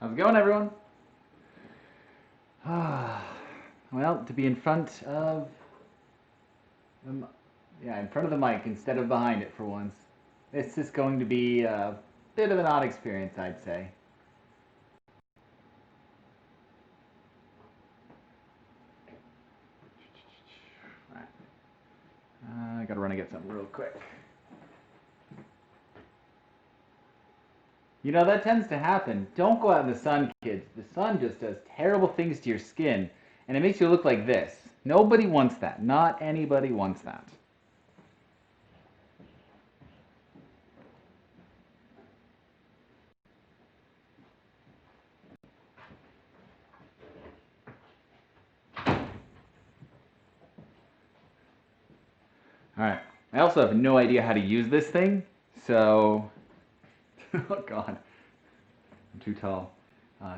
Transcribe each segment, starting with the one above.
How's it going, everyone? Well, to be in front of in front of the mic instead of behind it for once. This is going to be a bit of an odd experience, I'd say. All right. I gotta run and get something real quick. You know, that tends to happen. Don't go out in the sun, kids. The sun just does terrible things to your skin, and it makes you look like this. Nobody wants that. Not anybody wants that. All right. I also have no idea how to use this thing, so oh god, I'm too tall.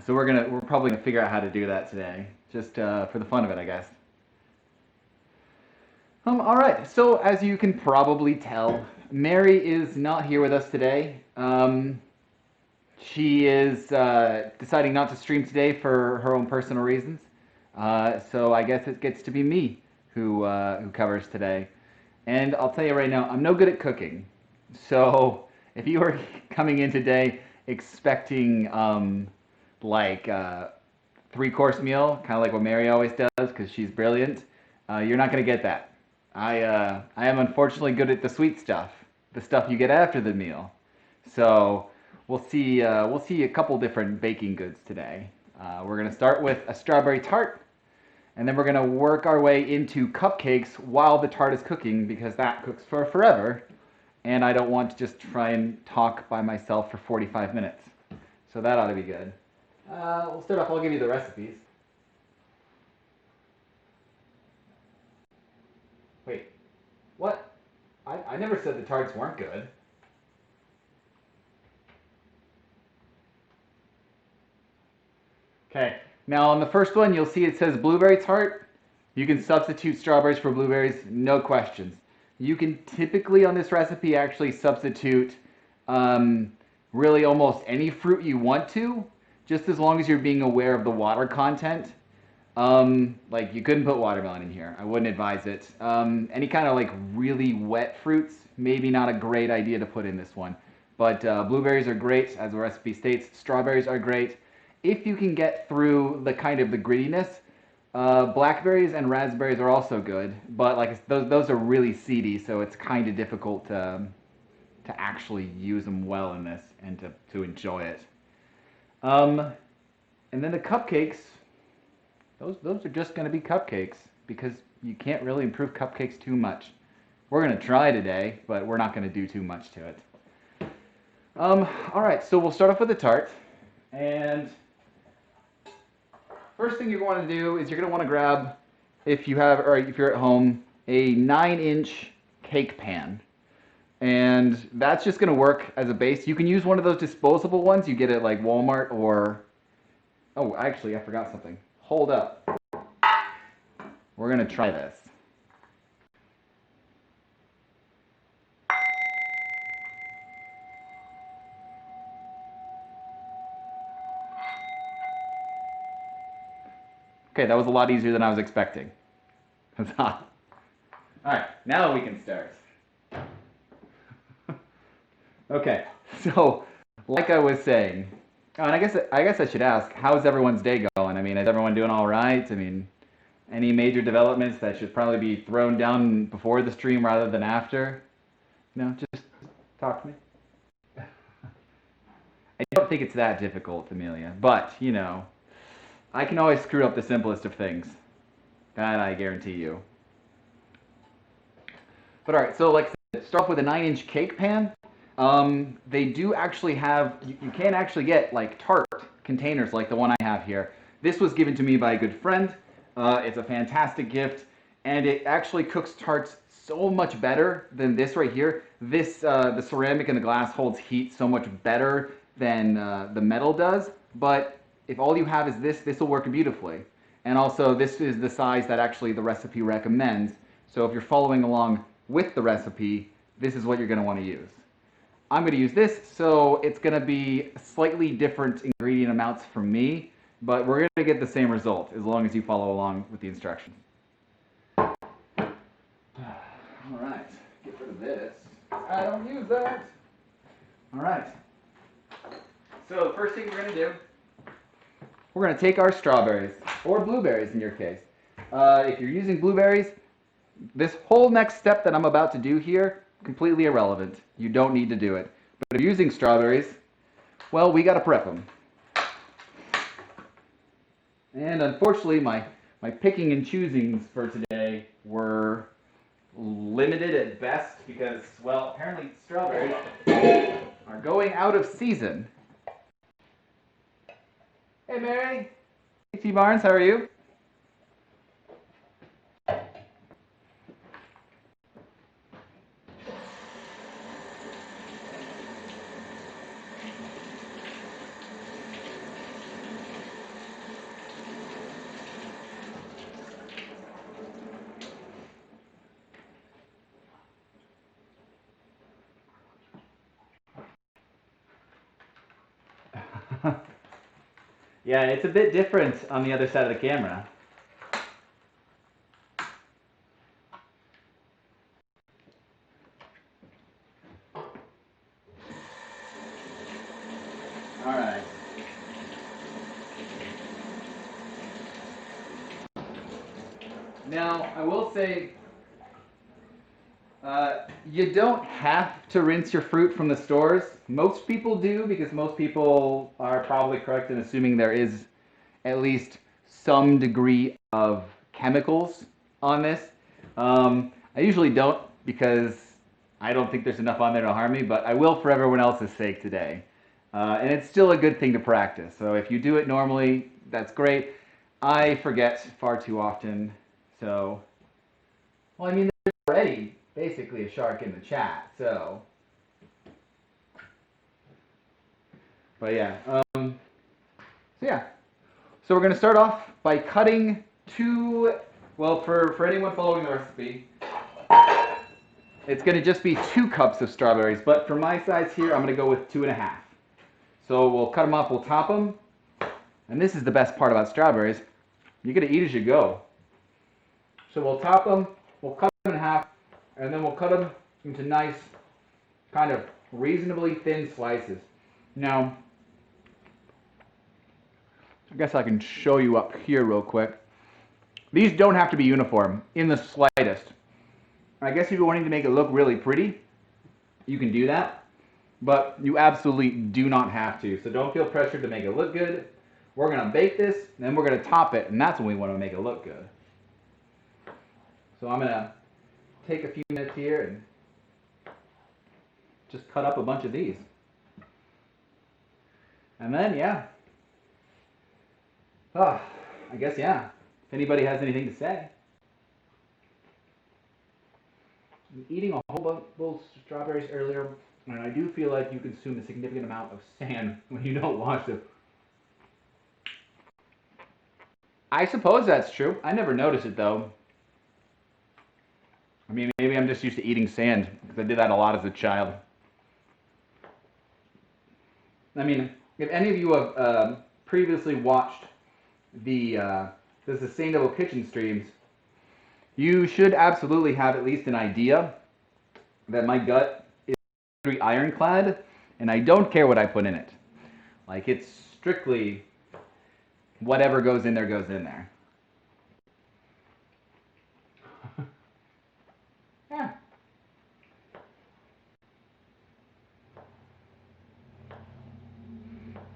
So we're probably gonna figure out how to do that today, just for the fun of it, I guess. All right. So as you can probably tell, Mary is not here with us today. She is deciding not to stream today for her own personal reasons. So I guess it gets to be me who covers today. And I'll tell you right now, I'm no good at cooking. So if you were coming in today expecting like a three-course meal, kind of like what Mary always does because she's brilliant, you're not going to get that. I am unfortunately good at the sweet stuff, the stuff you get after the meal. So we'll see a couple different baking goods today. We're going to start with a strawberry tart. And then we're going to work our way into cupcakes while the tart is cooking because that cooks for forever. And I don't want to just try and talk by myself for 45 minutes. So that ought to be good. We'll start off, I'll give you the recipes. Wait, what? I never said the tarts weren't good. Okay. Now on the first one, you'll see it says blueberry tart. You can substitute strawberries for blueberries, no questions. You can typically on this recipe actually substitute really almost any fruit you want to, just as long as you're being aware of the water content. Like you couldn't put watermelon in here. I wouldn't advise it. Any kind of like really wet fruits, maybe not a great idea to put in this one. But blueberries are great, as the recipe states. Strawberries are great. If you can get through the kind of the grittiness, blackberries and raspberries are also good, but like those are really seedy, so it's kind of difficult to actually use them well in this and to enjoy it. And then the cupcakes, those are just going to be cupcakes because you can't really improve cupcakes too much. We're going to try today, but we're not going to do too much to it. All right, so we'll start off with the tart. And first thing you're going to do is you're going to want to grab, if you're at home, a 9-inch cake pan. And that's just going to work as a base. You can use one of those disposable ones you get at like Walmart or... Oh, actually, I forgot something. Hold up. We're going to try this. Okay, that was a lot easier than I was expecting. All right, now we can start. Okay, so like I was saying, and I guess I should ask, how's everyone's day going? I mean, is everyone doing all right? I mean, any major developments that should probably be thrown down before the stream rather than after? No, just talk to me. I don't think it's that difficult, Amelia, but you know, I can always screw up the simplest of things. That I guarantee you. But all right, so like I said, start off with a 9-inch cake pan. They do actually have, you can actually get like tart containers like the one I have here. This was given to me by a good friend. It's a fantastic gift, and it actually cooks tarts so much better than this right here. This, the ceramic and the glass holds heat so much better than the metal does, but if all you have is this will work beautifully. And also, this is the size that actually the recipe recommends. So if you're following along with the recipe, this is what you're going to want to use. I'm going to use this, so it's going to be slightly different ingredient amounts from me, but we're going to get the same result as long as you follow along with the instructions. All right, get rid of this. I don't use that. All right. So the first thing we're going to do, we're going to take our strawberries, or blueberries in your case. If you're using blueberries, this whole next step that I'm about to do here, completely irrelevant. You don't need to do it. But if you're using strawberries, well, we got to prep them. And unfortunately, my picking and choosings for today were limited at best because, well, apparently strawberries are going out of season. Hey, Mary. Hey, T. Barnes, how are you? Yeah, it's a bit different on the other side of the camera. All right. Now, I will say, you don't have to rinse your fruit from the stores. Most people do because most people are probably correct in assuming there is at least some degree of chemicals on this. I usually don't because I don't think there's enough on there to harm me, but I will for everyone else's sake today. And it's still a good thing to practice. So if you do it normally, that's great. I forget far too often. So, well, I mean, there's already basically a shark in the chat. So, but yeah. So yeah. So we're going to start off by cutting two. Well, for anyone following the recipe, it's going to just be 2 cups of strawberries. But for my size here, I'm going to go with 2.5. So we'll cut them off. We'll top them. And this is the best part about strawberries. You're going to eat as you go. So we'll top them. We'll cut them in half. And then we'll cut them into nice, kind of reasonably thin slices. Now, I guess I can show you up here real quick. These don't have to be uniform in the slightest. I guess if you're wanting to make it look really pretty, you can do that. But you absolutely do not have to. So don't feel pressured to make it look good. We're going to bake this, and then we're going to top it, and that's when we want to make it look good. So I'm going to take a few minutes here and just cut up a bunch of these. And then, yeah. Oh, I guess, yeah. If anybody has anything to say. I'm eating a whole bunch of strawberries earlier, and I do feel like you consume a significant amount of sand when you don't wash them. I suppose that's true. I never noticed it, though. I mean, maybe I'm just used to eating sand, because I did that a lot as a child. I mean, if any of you have previously watched the Sustainable Kitchen streams, you should absolutely have at least an idea that my gut is very ironclad, and I don't care what I put in it. Like, it's strictly whatever goes in there goes in there. Yeah.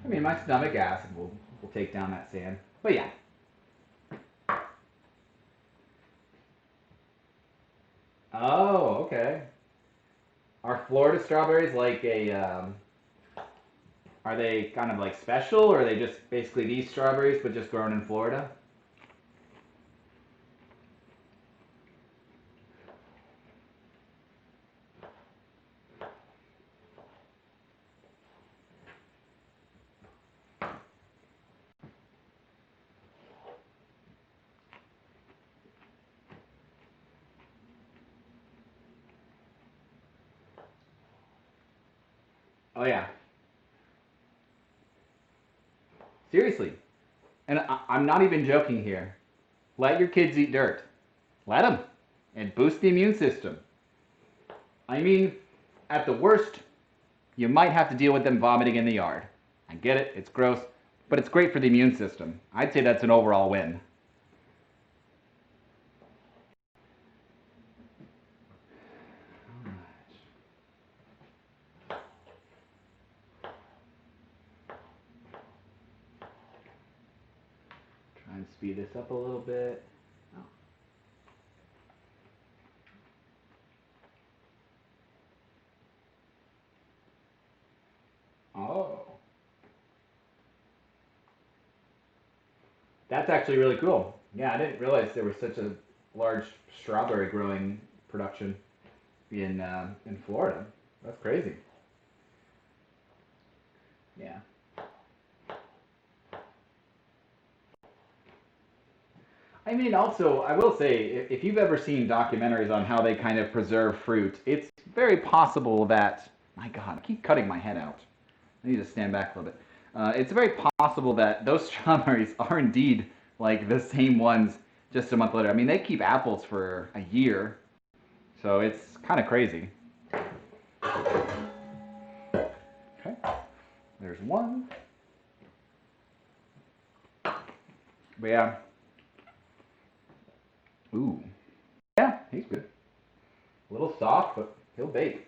I mean, my stomach acid will take down that sand. But yeah. Oh, okay. Are Florida strawberries like a, are they kind of like special, or are they just basically these strawberries but just grown in Florida? Oh yeah. Seriously. And I'm not even joking here. Let your kids eat dirt. Let them. And boost the immune system. I mean, at the worst, you might have to deal with them vomiting in the yard. I get it, it's gross, but it's great for the immune system. I'd say that's an overall win. Try and speed this up a little bit. Oh. That's actually really cool. Yeah, I didn't realize there was such a large strawberry growing production in Florida. That's crazy. Yeah. I mean, also, I will say, if you've ever seen documentaries on how they kind of preserve fruit, it's very possible that, my God, I keep cutting my head out. I need to stand back a little bit. It's very possible that those strawberries are indeed like the same ones just a month later. I mean, they keep apples for a year, so it's kind of crazy. Okay, there's one. But yeah. Ooh. Yeah, he's good. A little soft, but he'll bake.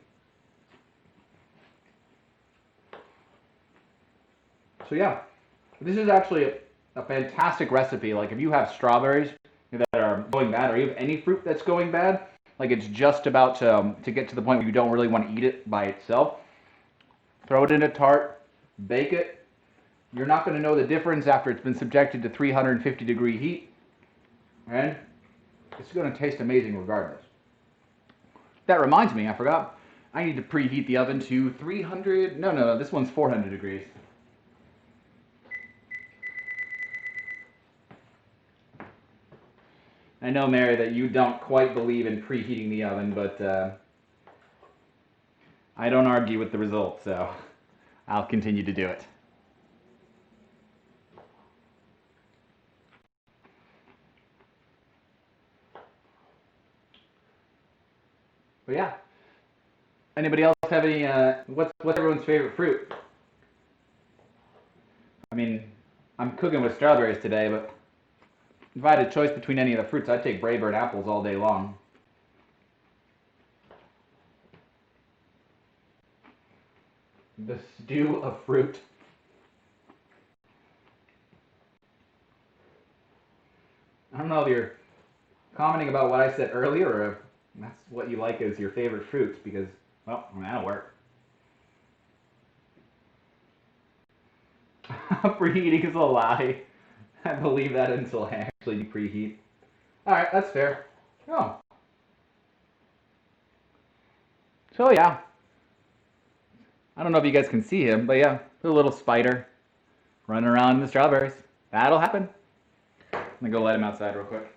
So yeah, this is actually a fantastic recipe. Like if you have strawberries that are going bad, or you have any fruit that's going bad, like it's just about to get to the point where you don't really want to eat it by itself, throw it in a tart, bake it. You're not going to know the difference after it's been subjected to 350-degree heat, and it's going to taste amazing regardless. That reminds me, I forgot. I need to preheat the oven to 300. No, this one's 400 degrees. I know, Mary, that you don't quite believe in preheating the oven, but I don't argue with the results, so I'll continue to do it. But yeah. Anybody else have any? What's everyone's favorite fruit? I mean, I'm cooking with strawberries today, but if I had a choice between any of the fruits, I'd take Braeburn apples all day long. The stew of fruit. I don't know if you're commenting about what I said earlier, or if that's what you like as your favorite fruit, because, well, that'll work. Preheating is a lie. I believe that until I actually preheat. Alright, that's fair. Oh. So yeah. I don't know if you guys can see him, but yeah, the little spider running around in the strawberries. That'll happen. I'm gonna go let him outside real quick.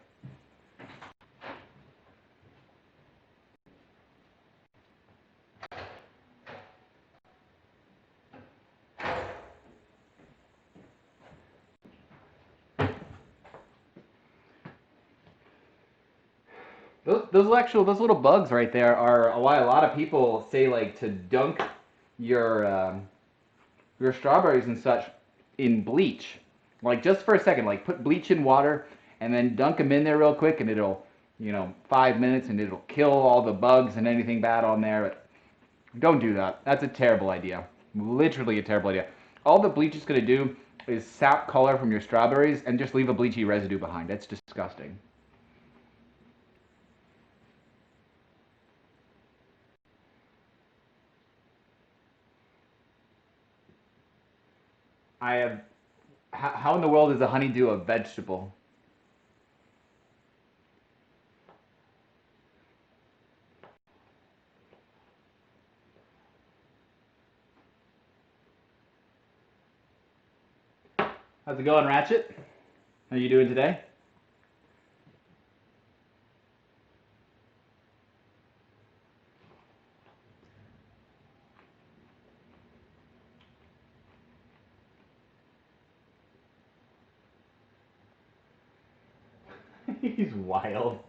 Those little bugs right there are why a lot of people say like to dunk your strawberries and such in bleach, like just for a second, like put bleach in water and then dunk them in there real quick, and it'll 5 minutes and it'll kill all the bugs and anything bad on there. But don't do that. That's a terrible idea. Literally a terrible idea. All the bleach is gonna do is sap color from your strawberries and just leave a bleachy residue behind. That's disgusting. I have. How in the world is a honeydew a vegetable? How's it going, Ratchet? How you doing today? He's wild.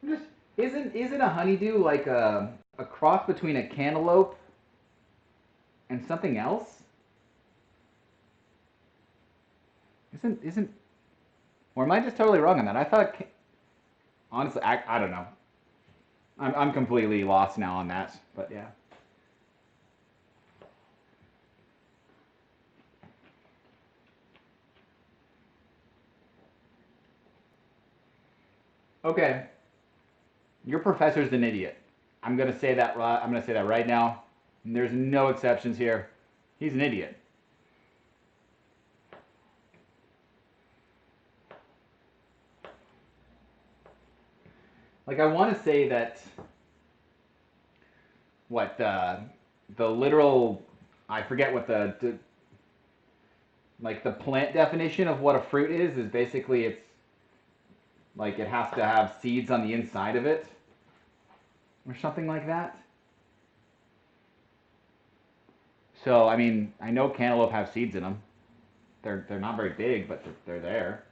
Just isn't a honeydew like a cross between a cantaloupe and something else? Isn't or am I just totally wrong on that? I thought honestly I don't know. I'm completely lost now on that, but yeah. Okay, your professor's an idiot. I'm gonna say that. I'm gonna say that right now. And there's no exceptions here. He's an idiot. Like I want to say that what the literal I forget what the like the plant definition of what a fruit is basically it's like it has to have seeds on the inside of it or something like that. So I mean, I know cantaloupe have seeds in them. They're not very big, but they're there.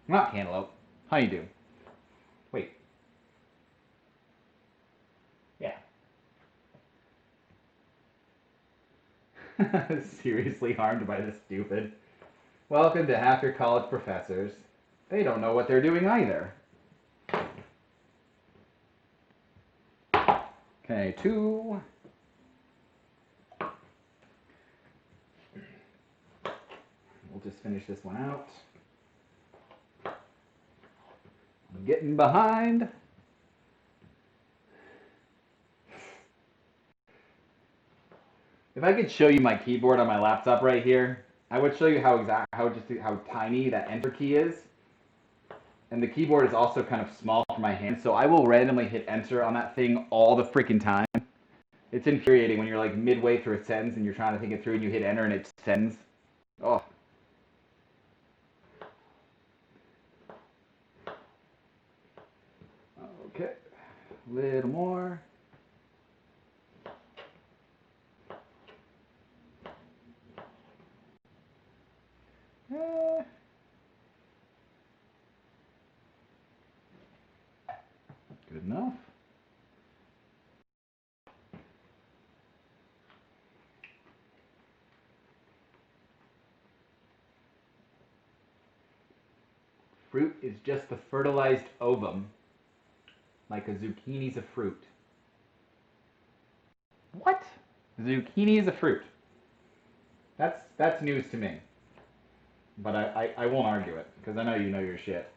Not cantaloupe, honeydew. Wait, yeah. Seriously harmed by this stupid. Welcome to Half Your College Professors. They don't know what they're doing either. Okay, 2. We'll just finish this one out. I'm getting behind. If I could show you my keyboard on my laptop right here, I would show you how tiny that enter key is. And the keyboard is also kind of small for my hand, so I will randomly hit enter on that thing all the freaking time. It's infuriating when you're like midway through a sentence and you're trying to think it through and you hit enter and it sends. Oh. Okay, a little more. Good enough. Fruit is just the fertilized ovum, like a zucchini's a fruit. What? Zucchini is a fruit. That's news to me. But I won't argue it, because I know you know your shit.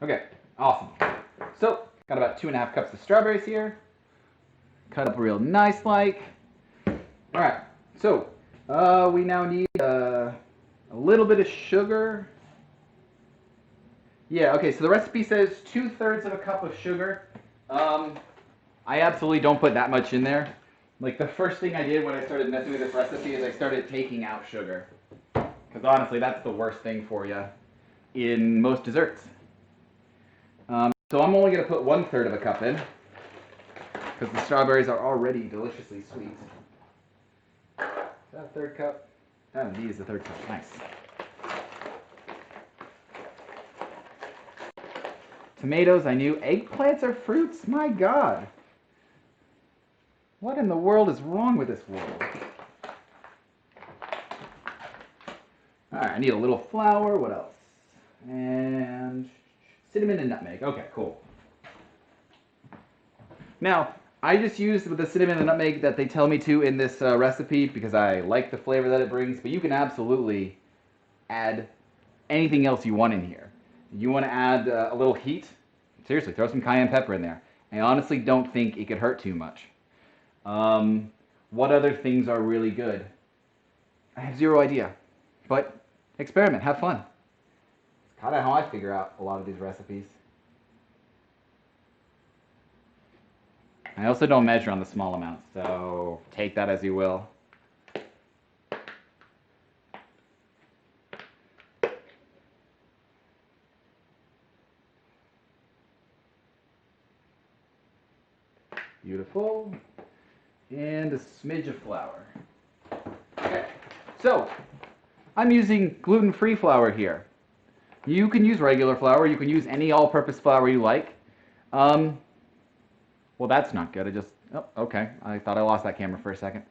Okay, awesome. So, got about 2.5 cups of strawberries here. Cut up real nice like. Alright, so we now need a little bit of sugar. Yeah, okay, so the recipe says 2/3 of a cup of sugar. I absolutely don't put that much in there. Like the first thing I did when I started messing with this recipe is I started taking out sugar. Because honestly, that's the worst thing for you in most desserts. So I'm only going to put 1/3 of a cup in. Because the strawberries are already deliciously sweet. Is that a third cup? That indeed is the third cup. Nice. Tomatoes, I knew. Eggplants are fruits? My God. What in the world is wrong with this world? Alright, I need a little flour. What else? And cinnamon and nutmeg. Okay, cool. Now, I just used the cinnamon and nutmeg that they tell me to in this recipe because I like the flavor that it brings, but you can absolutely add anything else you want in here. You want to add a little heat? Seriously, throw some cayenne pepper in there. I honestly don't think it could hurt too much. What other things are really good? I have zero idea. But experiment, have fun. It's kind of how I figure out a lot of these recipes. I also don't measure on the small amounts, so take that as you will. Beautiful. and a smidge of flour. Okay, so I'm using gluten-free flour here. You can use regular flour. You can use any all-purpose flour you like. Well, that's not good. Oh, okay. I thought I lost that camera for a second.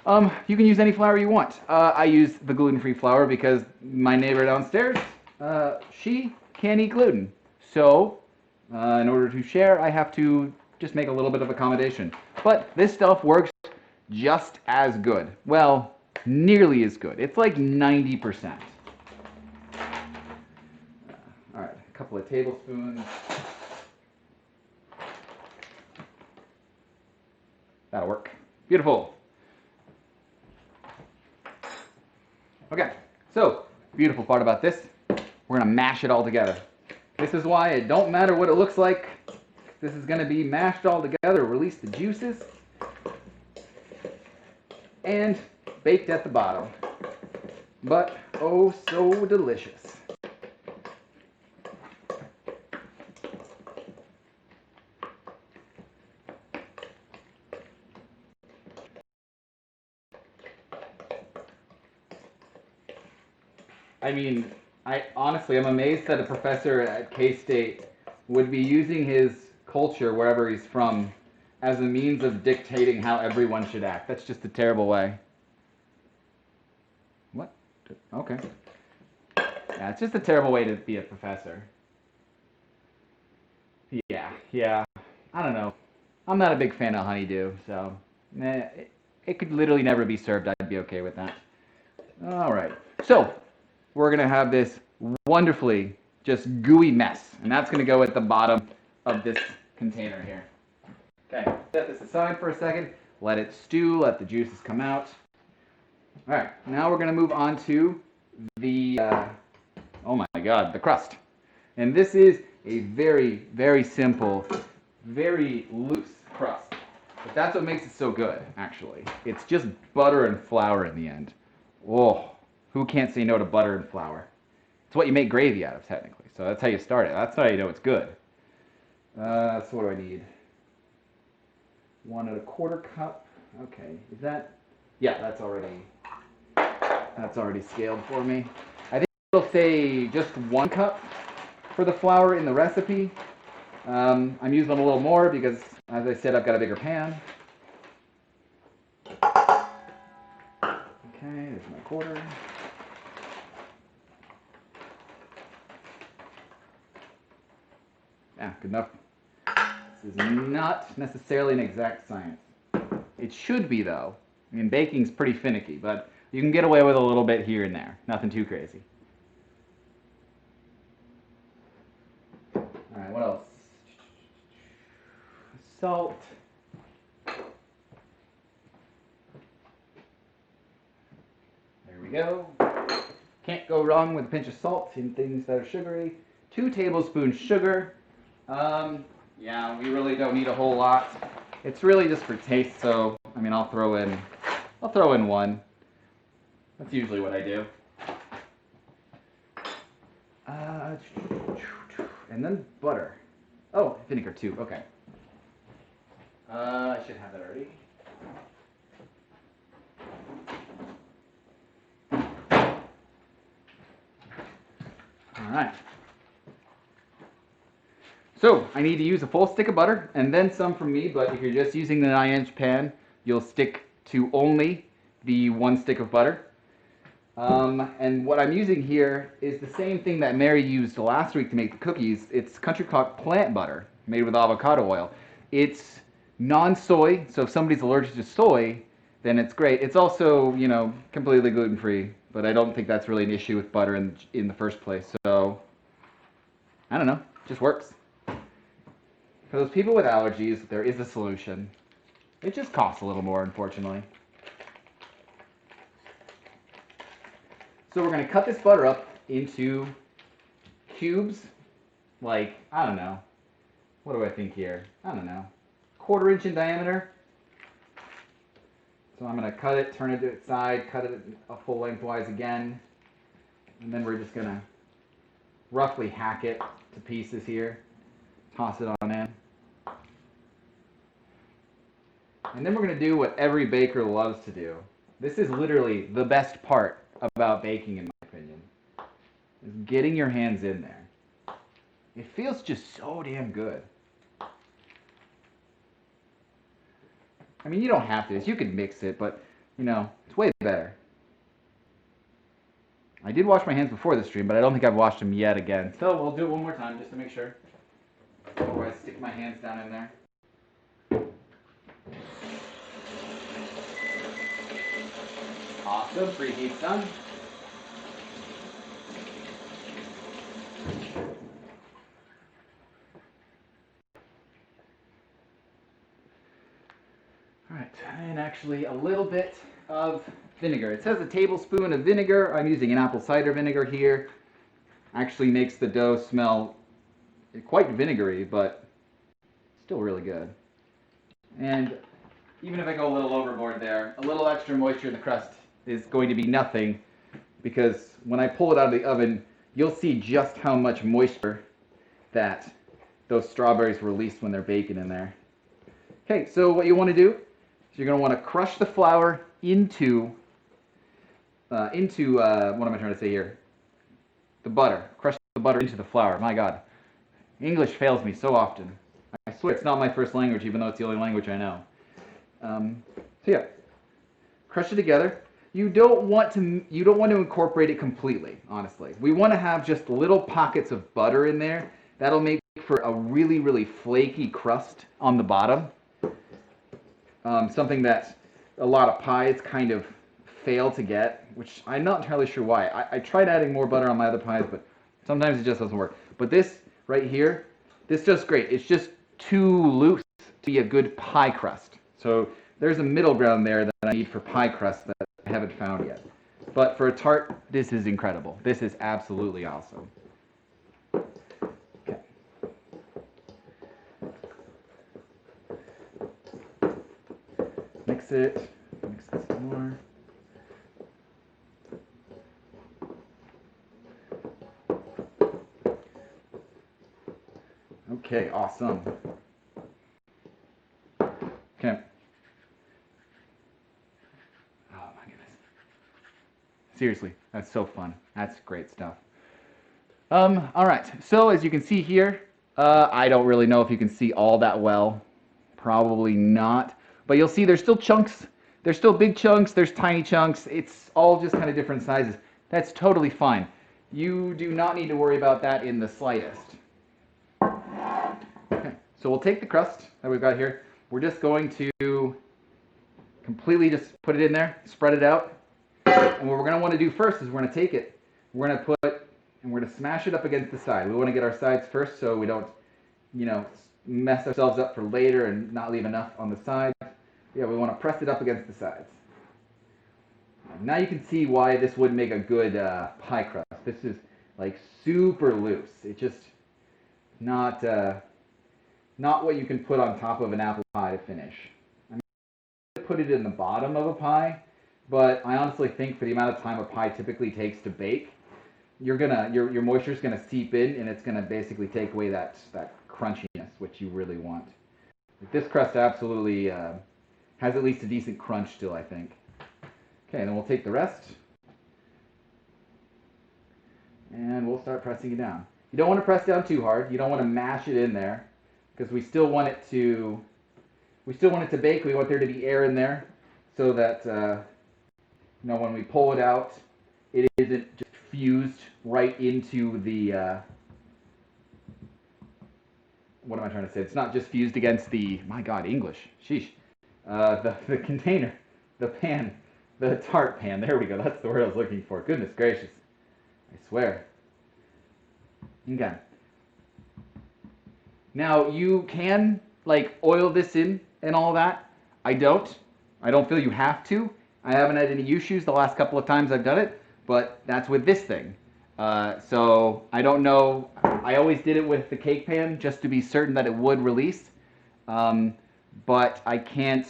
You can use any flour you want. I use the gluten-free flour because my neighbor downstairs, she can't eat gluten. So, in order to share, I have to just make a little bit of accommodation. But this stuff works just as good. Well, nearly as good. It's like 90%. All right, a couple of tablespoons. That'll work. Beautiful. Okay, so beautiful part about this, we're gonna mash it all together. This is why it don't matter what it looks like. This is gonna be mashed all together, release the juices, and baked at the bottom. But oh so delicious. I mean, I'm amazed that a professor at K-State would be using his culture, wherever he's from, as a means of dictating how everyone should act. That's just a terrible way. What? Okay. Yeah, it's just a terrible way to be a professor. Yeah. I don't know. I'm not a big fan of honeydew, so it could literally never be served. I'd be okay with that. All right. So, we're going to have this wonderfully just gooey mess. And that's going to go at the bottom of this container here. Okay, set this aside for a second. Let it stew, let the juices come out. All right, now we're going to move on to the, oh my God, the crust. And this is a very, very simple, very loose crust. But that's what makes it so good, actually. It's just butter and flour in the end. Oh. Who can't say no to butter and flour? It's what you make gravy out of, technically. So that's how you start it. That's how you know it's good. So what do I need? 1¼ cup. Okay, is that? Yeah, that's already scaled for me. I think it'll say just 1 cup for the flour in the recipe. I'm using a little more because, as I said, I've got a bigger pan. Okay, there's my quarter. Yeah, good enough. This is not necessarily an exact science. It should be, though. I mean, baking's pretty finicky, but you can get away with a little bit here and there. Nothing too crazy. All right, what else? Salt. There we go. Can't go wrong with a pinch of salt in things that are sugary. 2 tablespoons sugar. Yeah, we really don't need a whole lot. It's really just for taste, so I mean, I'll throw in 1. That's usually what I do. And then butter. Oh, vinegar too. Okay. I should have that already. All right. So I need to use a full stick of butter and then some from me, but if you're just using the 9-inch pan, you'll stick to only the 1 stick of butter. And what I'm using here is the same thing that Mary used last week to make the cookies. It's Country Crock plant butter made with avocado oil. It's non-soy, so if somebody's allergic to soy, then it's great. It's also, you know, completely gluten-free, but I don't think that's really an issue with butter in the first place. So, I don't know, it just works. For those people with allergies, there is a solution. It just costs a little more, unfortunately. So we're going to cut this butter up into cubes, like, I don't know. What do I think here? I don't know. 1/4 inch in diameter. So I'm going to cut it, turn it to its side, cut it a full lengthwise again. And then we're just going to roughly hack it to pieces here. Toss it on in. And then we're going to do what every baker loves to do. This is literally the best part about baking, in my opinion, is getting your hands in there. It feels just so damn good. I mean, you don't have to. You can mix it, but, you know, it's way better. I did wash my hands before the stream, but I don't think I've washed them yet again. So we'll do it one more time just to make sure. Before I stick my hands down in there. Awesome. Preheat's done. All right, and actually a little bit of vinegar. It says a tablespoon of vinegar. I'm using an apple cider vinegar here. Actually makes the dough smell quite vinegary, but still really good. And even if I go a little overboard there, a little extra moisture in the crust is going to be nothing, because when I pull it out of the oven, you'll see just how much moisture that those strawberries release when they're baking in there. Okay, so what you want to do is you're going to want to crush the flour into what am I trying to say here? The butter. Crush the butter into the flour. My God. English fails me so often. I swear it's not my first language, even though it's the only language I know. So yeah, crush it together. You don't want to incorporate it completely, honestly. We want to have just little pockets of butter in there. That'll make for a really, really flaky crust on the bottom. Something that a lot of pies kind of fail to get, which I'm not entirely sure why. I tried adding more butter on my other pies, but sometimes it just doesn't work. But this right here, this does great. It's just too loose to be a good pie crust. So there's a middle ground there that I need for pie crust that I haven't found yet. But for a tart, this is incredible. This is absolutely awesome. Okay. Mix it some more. Okay, awesome. Okay. Oh my goodness. Seriously, that's so fun. That's great stuff. All right, so as you can see here, I don't really know if you can see all that well. Probably not. But you'll see there's still chunks. There's still big chunks. There's tiny chunks. It's all just kind of different sizes. That's totally fine. You do not need to worry about that in the slightest. Okay, so we'll take the crust that we've got here. We're just going to completely just put it in there, spread it out. And what we're going to want to do first is we're going to take it, we're going to smash it up against the side. We want to get our sides first so we don't, you know, mess ourselves up for later and not leave enough on the sides. Yeah, we want to press it up against the sides. Now you can see why this would make a good pie crust. This is like super loose. It's just not what you can put on top of an apple pie to finish. I mean, put it in the bottom of a pie, but I honestly think for the amount of time a pie typically takes to bake, your moisture is gonna seep in and it's gonna basically take away that crunchiness, which you really want. This crust absolutely has at least a decent crunch still, I think. Okay, and then we'll take the rest and we'll start pressing it down. You don't want to press down too hard. You don't want to mash it in there because we still want it to bake. We want there to be air in there so that you know, when we pull it out, it isn't just fused right into the what am I trying to say? It's not just fused against the, my God, English, sheesh, the container, the pan, the tart pan. There we go. That's the word I was looking for. Goodness gracious, I swear. Okay. Now you can like oil this in and all that. I don't feel you have to. I haven't had any issues the last couple of times I've done it, but that's with this thing. So I don't know. I always did it with the cake pan just to be certain that it would release. But I can't,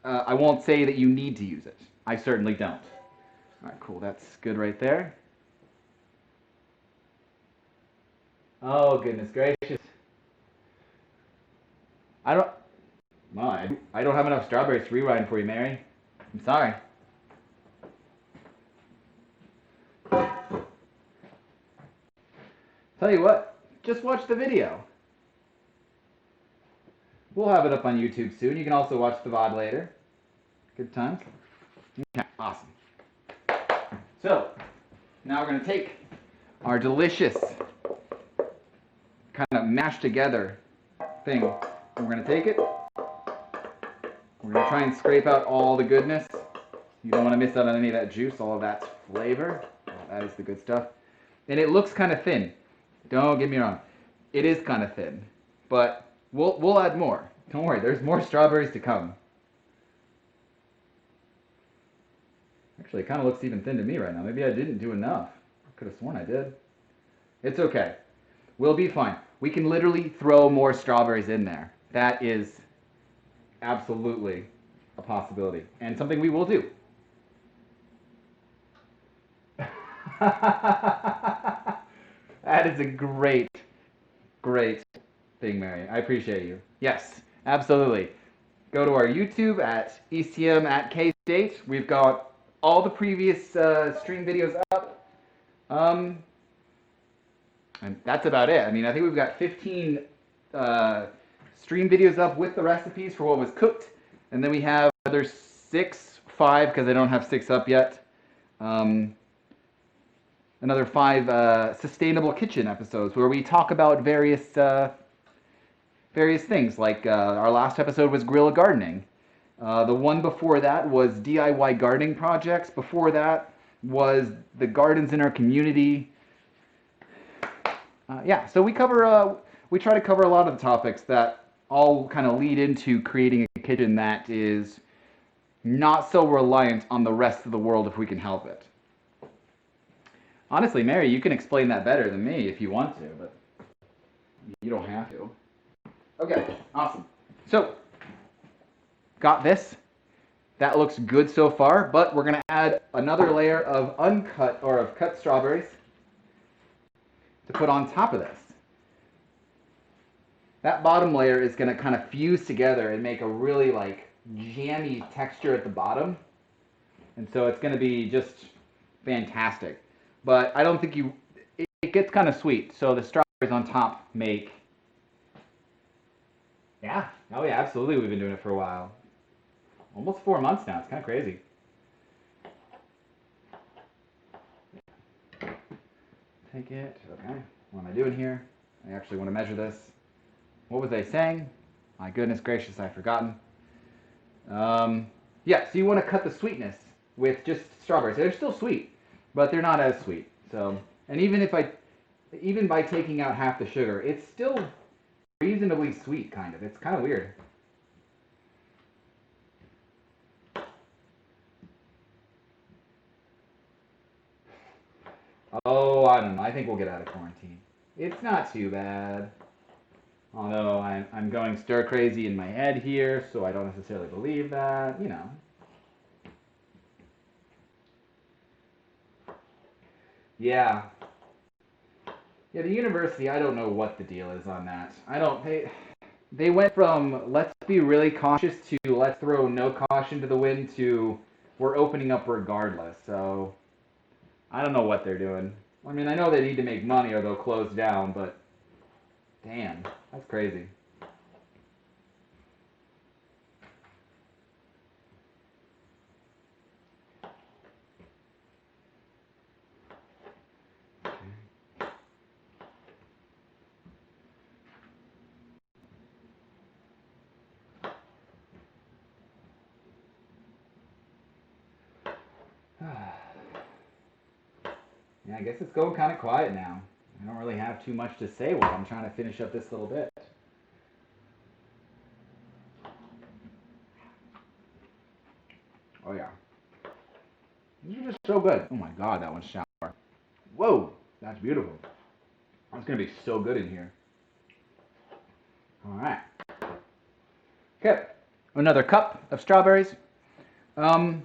I won't say that you need to use it. I certainly don't. All right, cool. That's good right there. Oh, goodness gracious. Well, I don't have enough strawberries to rewind for you, Mary. I'm sorry. Tell you what, just watch the video. We'll have it up on YouTube soon. You can also watch the VOD later. Good times. Okay, awesome. So, now we're going to take our delicious kind of mashed together thing. We're going to take it. We're going to try and scrape out all the goodness. You don't want to miss out on any of that juice, all of that flavor. That is the good stuff. And it looks kind of thin. Don't get me wrong. It is kind of thin. But we'll add more. Don't worry, there's more strawberries to come. Actually, it kind of looks even thin to me right now. Maybe I didn't do enough. I could have sworn I did. It's okay. We'll be fine. We can literally throw more strawberries in there. That is absolutely a possibility. And something we will do. That is a great thing, Mary. I appreciate you. Yes, absolutely. Go to our YouTube at ECM at K-State. We've got all the previous stream videos up. And that's about it. I mean, I think we've got 15 stream videos up with the recipes for what was cooked. And then we have another 5, because I don't have 6 up yet. Another 5 sustainable kitchen episodes where we talk about various things. Like our last episode was guerrilla gardening. The one before that was DIY gardening projects. Before that was the gardens in our community. Yeah, so we try to cover a lot of the topics that all kind of lead into creating a kitchen that is not so reliant on the rest of the world if we can help it. Honestly, Mary, you can explain that better than me if you want to, but you don't have to. Okay, awesome. So, got this. That looks good so far, but we're going to add another layer of cut strawberries to put on top of this. That bottom layer is going to kind of fuse together and make a really jammy texture at the bottom. And so it's going to be just fantastic. But I don't think it gets kind of sweet. So the strawberries on top make, yeah, oh yeah, absolutely. We've been doing it for a while. Almost 4 months now. It's kind of crazy. Take it. Okay. What am I doing here? I actually want to measure this. What was I saying? My goodness gracious, I've forgotten. Yeah, so you want to cut the sweetness with just strawberries. They're still sweet, but they're not as sweet. So, and even by taking out half the sugar, it's still reasonably sweet, kind of. It's kind of weird. Oh, I don't know. I think we'll get out of quarantine. It's not too bad. Although I'm going stir crazy in my head here, so I don't necessarily believe that, you know. Yeah. Yeah, the university, I don't know what the deal is on that. They went from let's be really cautious to let's throw no caution to the wind to we're opening up regardless. So I don't know what they're doing. I mean, I know they need to make money or they'll close down, but damn, that's crazy. Yeah, I guess it's going kind of quiet now. I don't really have too much to say while I'm trying to finish up this little bit. Oh yeah. These are just so good. Oh my god, that one's sour. Whoa, that's beautiful. That's gonna be so good in here. Alright. Okay, another cup of strawberries. And,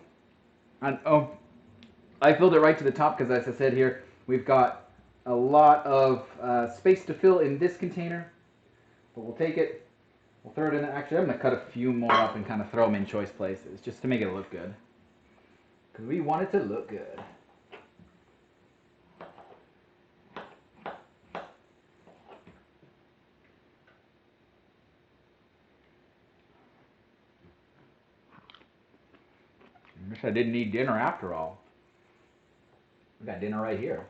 oh, I filled it right to the top because, as I said here, we've got a lot of space to fill in this container. But we'll take it. We'll throw it in there. Actually, I'm going to cut a few more up and kind of throw them in choice places just to make it look good. Because we want it to look good. I wish I didn't need dinner after all. We got dinner right here.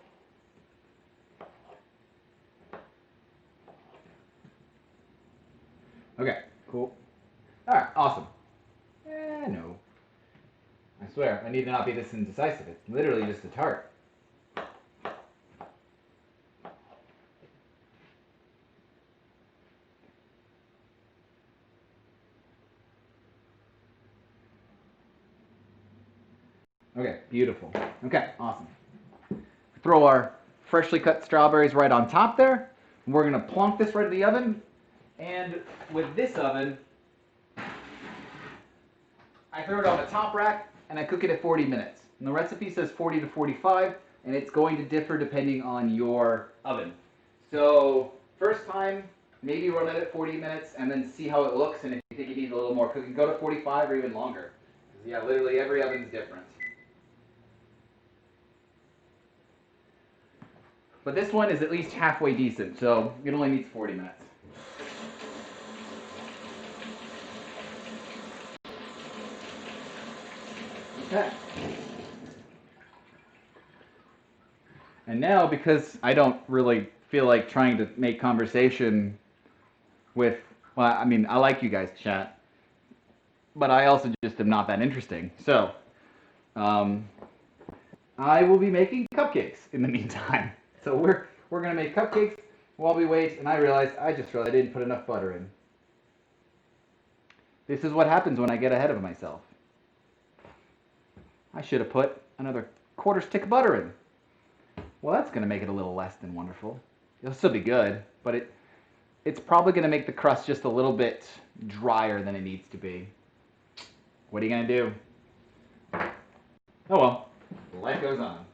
Okay, cool. Alright, awesome. No. I swear, I need to not be this indecisive. It's literally just a tart. Okay, beautiful. Okay, awesome. Throw our freshly cut strawberries right on top there. We're going to plonk this right in the oven. And with this oven, I throw it on the top rack and I cook it at 40 minutes. And the recipe says 40 to 45, and it's going to differ depending on your oven. So first time, maybe run it at 40 minutes and then see how it looks, and if you think it needs a little more cooking, go to 45 or even longer. Yeah, literally every oven's different. But this one is at least halfway decent, so it only needs 40 minutes. Okay. And now, because I don't really feel like trying to make conversation with, well, I mean, I like you guys to chat, but I also just am not that interesting. So, I will be making cupcakes in the meantime. So we're gonna make cupcakes while we wait, and I realized I didn't put enough butter in. This is what happens when I get ahead of myself. I should have put another quarter stick of butter in. Well, that's gonna make it a little less than wonderful. It'll still be good, but it's probably gonna make the crust just a little bit drier than it needs to be. What are you gonna do? Oh well, life goes on.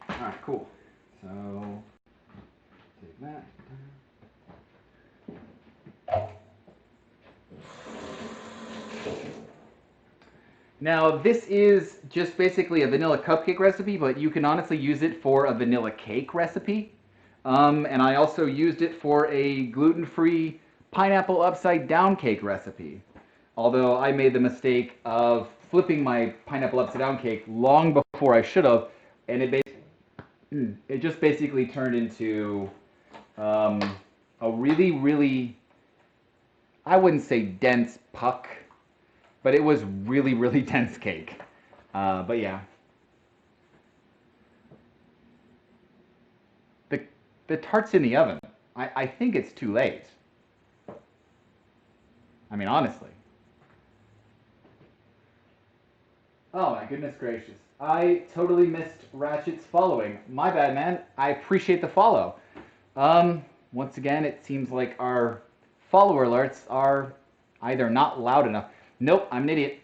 Alright, cool. So, take that. Now, this is just basically a vanilla cupcake recipe, but you can honestly use it for a vanilla cake recipe. And I also used it for a gluten-free pineapple upside down cake recipe. Although I made the mistake of flipping my pineapple upside down cake long before I should have, and it just basically turned into a really, really, I wouldn't say dense puck, but it was really, really dense cake. But yeah. The tart's in the oven. I think it's too late. I mean, honestly. Oh my goodness gracious. I totally missed Ratchet's following. My bad, man. I appreciate the follow. Once again, it seems like our follower alerts are either not loud enough. Nope, I'm an idiot.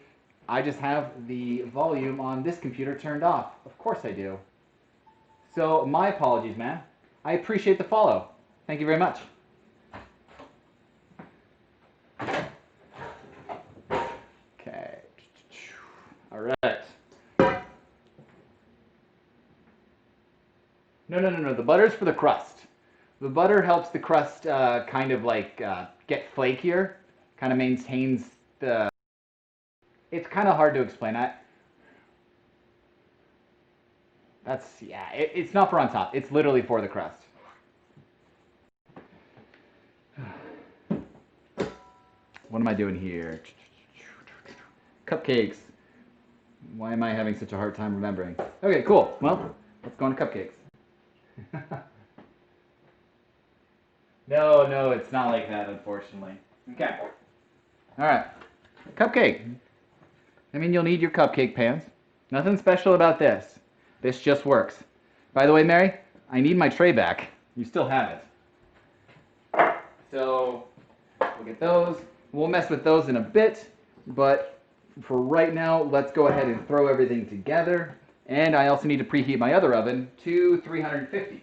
I just have the volume on this computer turned off. Of course I do. So, my apologies, man. I appreciate the follow. Thank you very much. Okay. All right. No. The butter's for the crust. The butter helps the crust kind of like get flakier. Kind of maintains the... It's kind of hard to explain. It's not for on top. It's literally for the crust. What am I doing here? Cupcakes. Why am I having such a hard time remembering? Okay, cool. Well, let's go on to cupcakes. No, it's not like that, unfortunately. Okay. All right. Cupcake. I mean, you'll need your cupcake pans. Nothing special about this. This just works. By the way, Mary, I need my tray back. You still have it. So, we'll get those. We'll mess with those in a bit, but for right now, let's go ahead and throw everything together. And I also need to preheat my other oven to 350.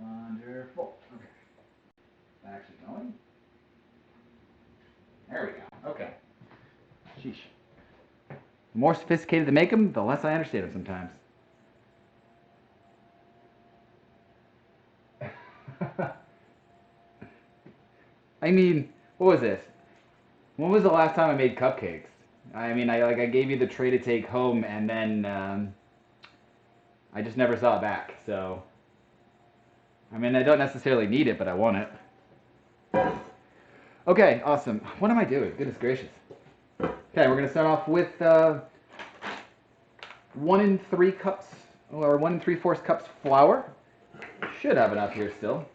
Wonderful. Okay. Is that actually going? There we go. Okay. Sheesh. The more sophisticated they make them, the less I understand them sometimes. I mean, what was this? When was the last time I made cupcakes? I mean, I gave you the tray to take home, and then I just never saw it back. So, I mean, I don't necessarily need it, but I want it. Okay, awesome. What am I doing? Goodness gracious. Okay, we're gonna start off with 1 3 cups, or 1 3/4 cups flour. Should have enough here still.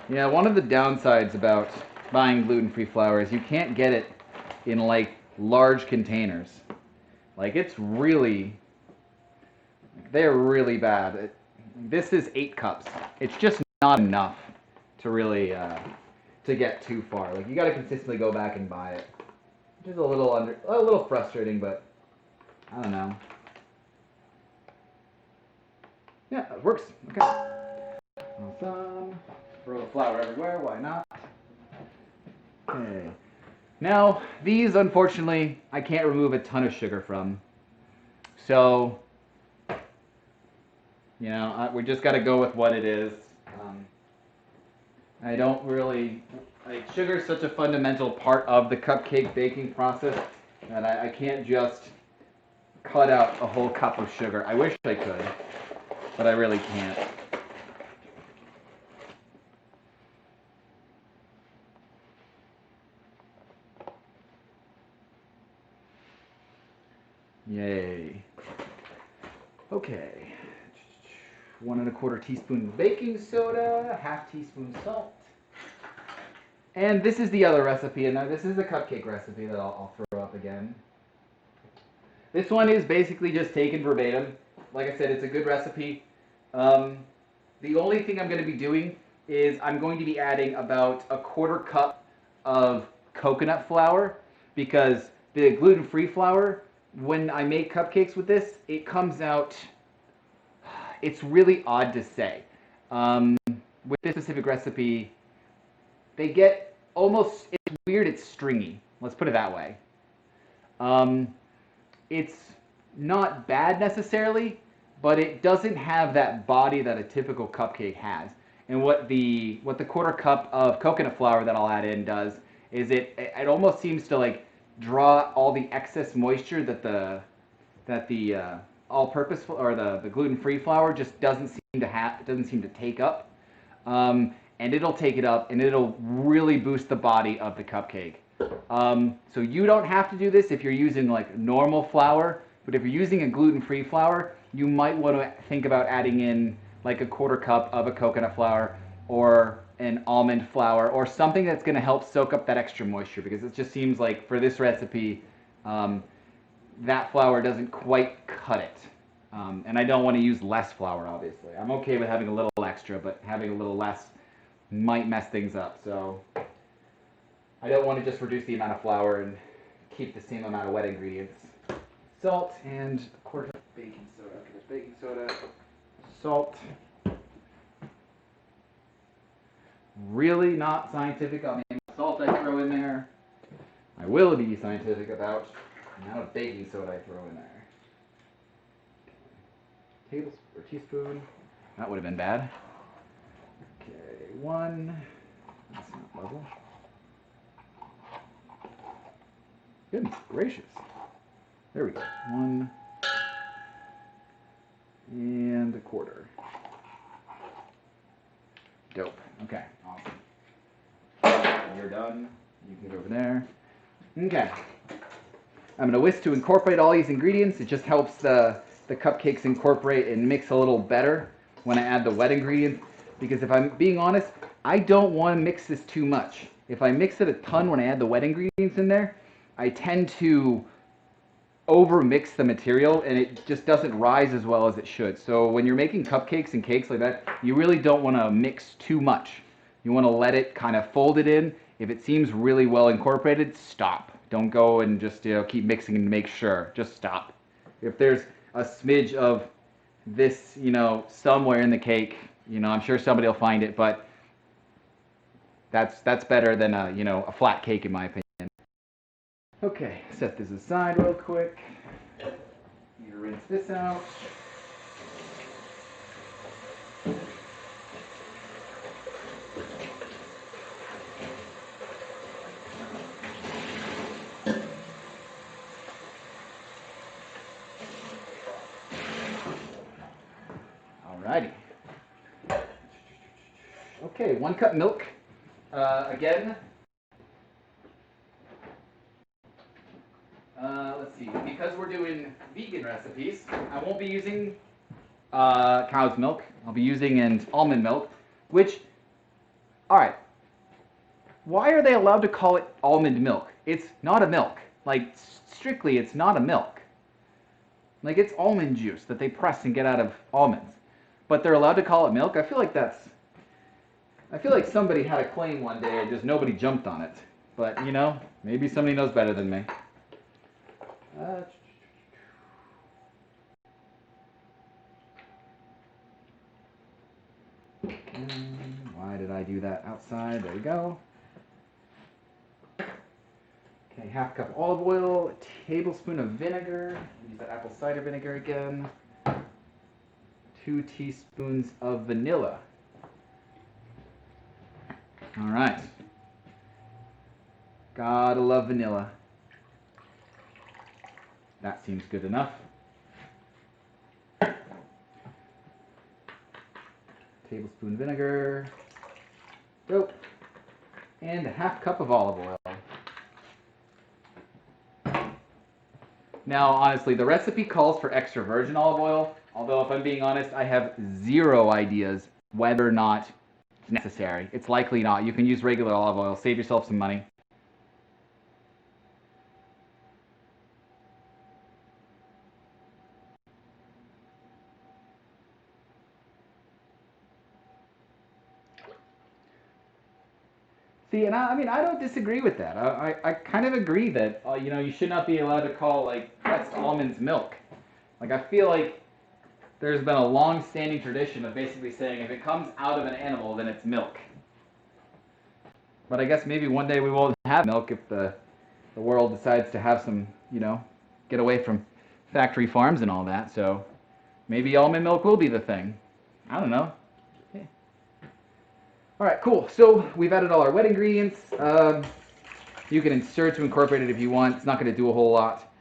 Yeah, one of the downsides about buying gluten-free flour is you can't get it in like large containers. Like it's really, they're really bad. This is 8 cups. It's just not enough to really to get too far. Like you got to consistently go back and buy it, which is a little frustrating, but I don't know. Yeah, it works. Okay. Awesome. Throw the flour everywhere, why not? Okay. Now, these, unfortunately, I can't remove a ton of sugar from. So, you know, we just got to go with what it is. I don't really, like, sugar is such a fundamental part of the cupcake baking process that I can't just cut out a whole cup of sugar. I wish I could, but I really can't. Yay. Okay. 1 1/4 teaspoon baking soda, 1/2 teaspoon salt. And this is the other recipe, and this is the cupcake recipe that I'll throw up again. This one is basically just taken verbatim. Like I said, it's a good recipe. The only thing I'm going to be doing is I'm going to be adding about 1/4 cup of coconut flour, because the gluten-free flour, when I make cupcakes with this, it comes out, it's really odd to say. With this specific recipe, they get almost, it's weird, it's stringy. Let's put it that way. It's not bad necessarily, but it doesn't have that body that a typical cupcake has. And what the 1/4 cup of coconut flour that I'll add in does is it almost seems to like draw all the excess moisture that the all-purpose or the gluten-free flour just doesn't seem to take up. And it'll take it up, and it'll really boost the body of the cupcake. So you don't have to do this if you're using like normal flour, but if you're using a gluten-free flour, you might want to think about adding in like 1/4 cup of a coconut flour or an almond flour or something that's going to help soak up that extra moisture, because it just seems like for this recipe, that flour doesn't quite cut it. And I don't want to use less flour, obviously. I'm okay with having a little extra, but having a little less might mess things up. So I don't want to just reduce the amount of flour and keep the same amount of wet ingredients. Salt and 1/4 cup baking soda. Okay, there's baking soda, salt. Really not scientific on the amount of salt I throw in there. I will be scientific about the amount of baking soda I throw in there. Tablespoon or teaspoon. That would have been bad. Okay, 1. That's not level. Goodness gracious. There we go. 1 and 1/4. Dope. Okay, awesome. You're done. You can go over there. Okay. I'm going to whisk to incorporate all these ingredients. It just helps the cupcakes incorporate and mix a little better when I add the wet ingredients. Because if I'm being honest, I don't want to mix this too much. If I mix it a ton when I add the wet ingredients in there, I tend to over mix the material and it just doesn't rise as well as it should. So when you're making cupcakes and cakes like that, you really don't want to mix too much. You want to let it kind of fold it in. If it seems really well incorporated, stop. Don't go and just keep mixing and make sure. Just stop. if there's a smidge of this, somewhere in the cake, I'm sure somebody will find it, but that's better than a flat cake in my opinion. Okay, set this aside real quick. Need to rinse this out. Alrighty. Okay, 1 cup milk. Again, let's see, because we're doing vegan recipes, I won't be using cow's milk. I'll be using an almond milk, which, alright, why are they allowed to call it almond milk? It's not a milk. Like, strictly, it's not a milk. Like, it's almond juice that they press and get out of almonds. But they're allowed to call it milk? I feel like somebody had a claim one day and just nobody jumped on it. But, maybe somebody knows better than me. Why did I do that outside? There we go. Okay, 1/2 cup olive oil, a tablespoon of vinegar. Use that apple cider vinegar again. 2 teaspoons of vanilla. All right. Gotta love vanilla. That seems good enough. Tablespoon vinegar. Go. And a 1/2 cup of olive oil. Now, honestly, the recipe calls for extra virgin olive oil, although if I'm being honest, I have 0 ideas whether or not it's necessary. It's likely not. You can use regular olive oil. Save yourself some money. See, and I don't disagree with that. I kind of agree that, you should not be allowed to call, pressed almonds milk. I feel like there's been a long-standing tradition of basically saying if it comes out of an animal, then it's milk. But I guess maybe one day we won't have milk if the world decides to have some, get away from factory farms and all that. So maybe almond milk will be the thing. I don't know. All right, cool. So we've added all our wet ingredients. You can insert to incorporate it if you want. It's not going to do a whole lot.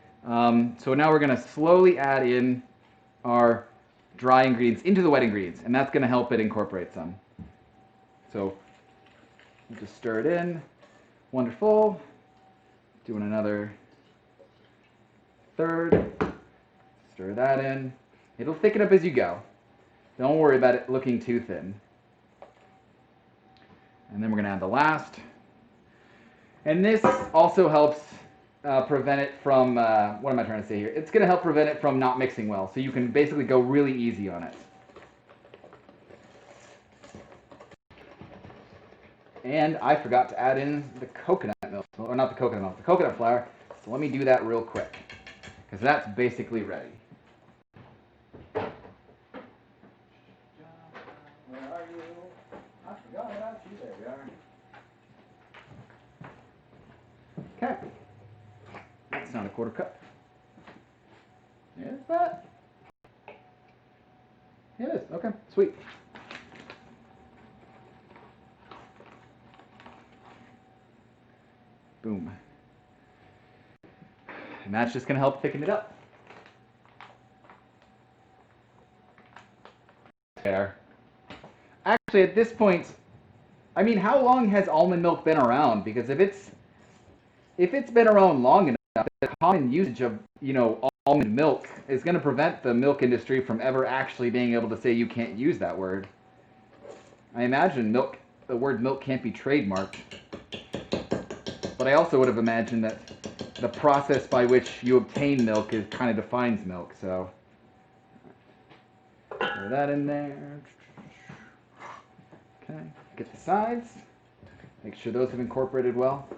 So now we're going to slowly add in our dry ingredients into the wet ingredients, and that's going to help it incorporate some. So we'll just stir it in. Wonderful. Doing another third. Stir that in. It'll thicken up as you go. Don't worry about it looking too thin. And then we're going to add the last. And this also helps prevent it from, what am I trying to say here? It's going to help prevent it from not mixing well. So you can basically go really easy on it. And I forgot to add in the coconut milk, or not the coconut milk, the coconut flour. So let me do that real quick, because that's basically ready. Where are you? I forgot about you. There we are. Okay. That's not a 1/4 cup. Is that? It is. Okay, sweet. Boom. And that's just going to help thicken it up. There. Actually, at this point, I mean, how long has almond milk been around? Because if it's been around long enough, the common usage of, almond milk is going to prevent the milk industry from ever actually being able to say you can't use that word. I imagine the word milk can't be trademarked. But I also would have imagined that the process by which you obtain milk kind of defines milk. So throw that in there. Okay, get the sides. Make sure those have incorporated well.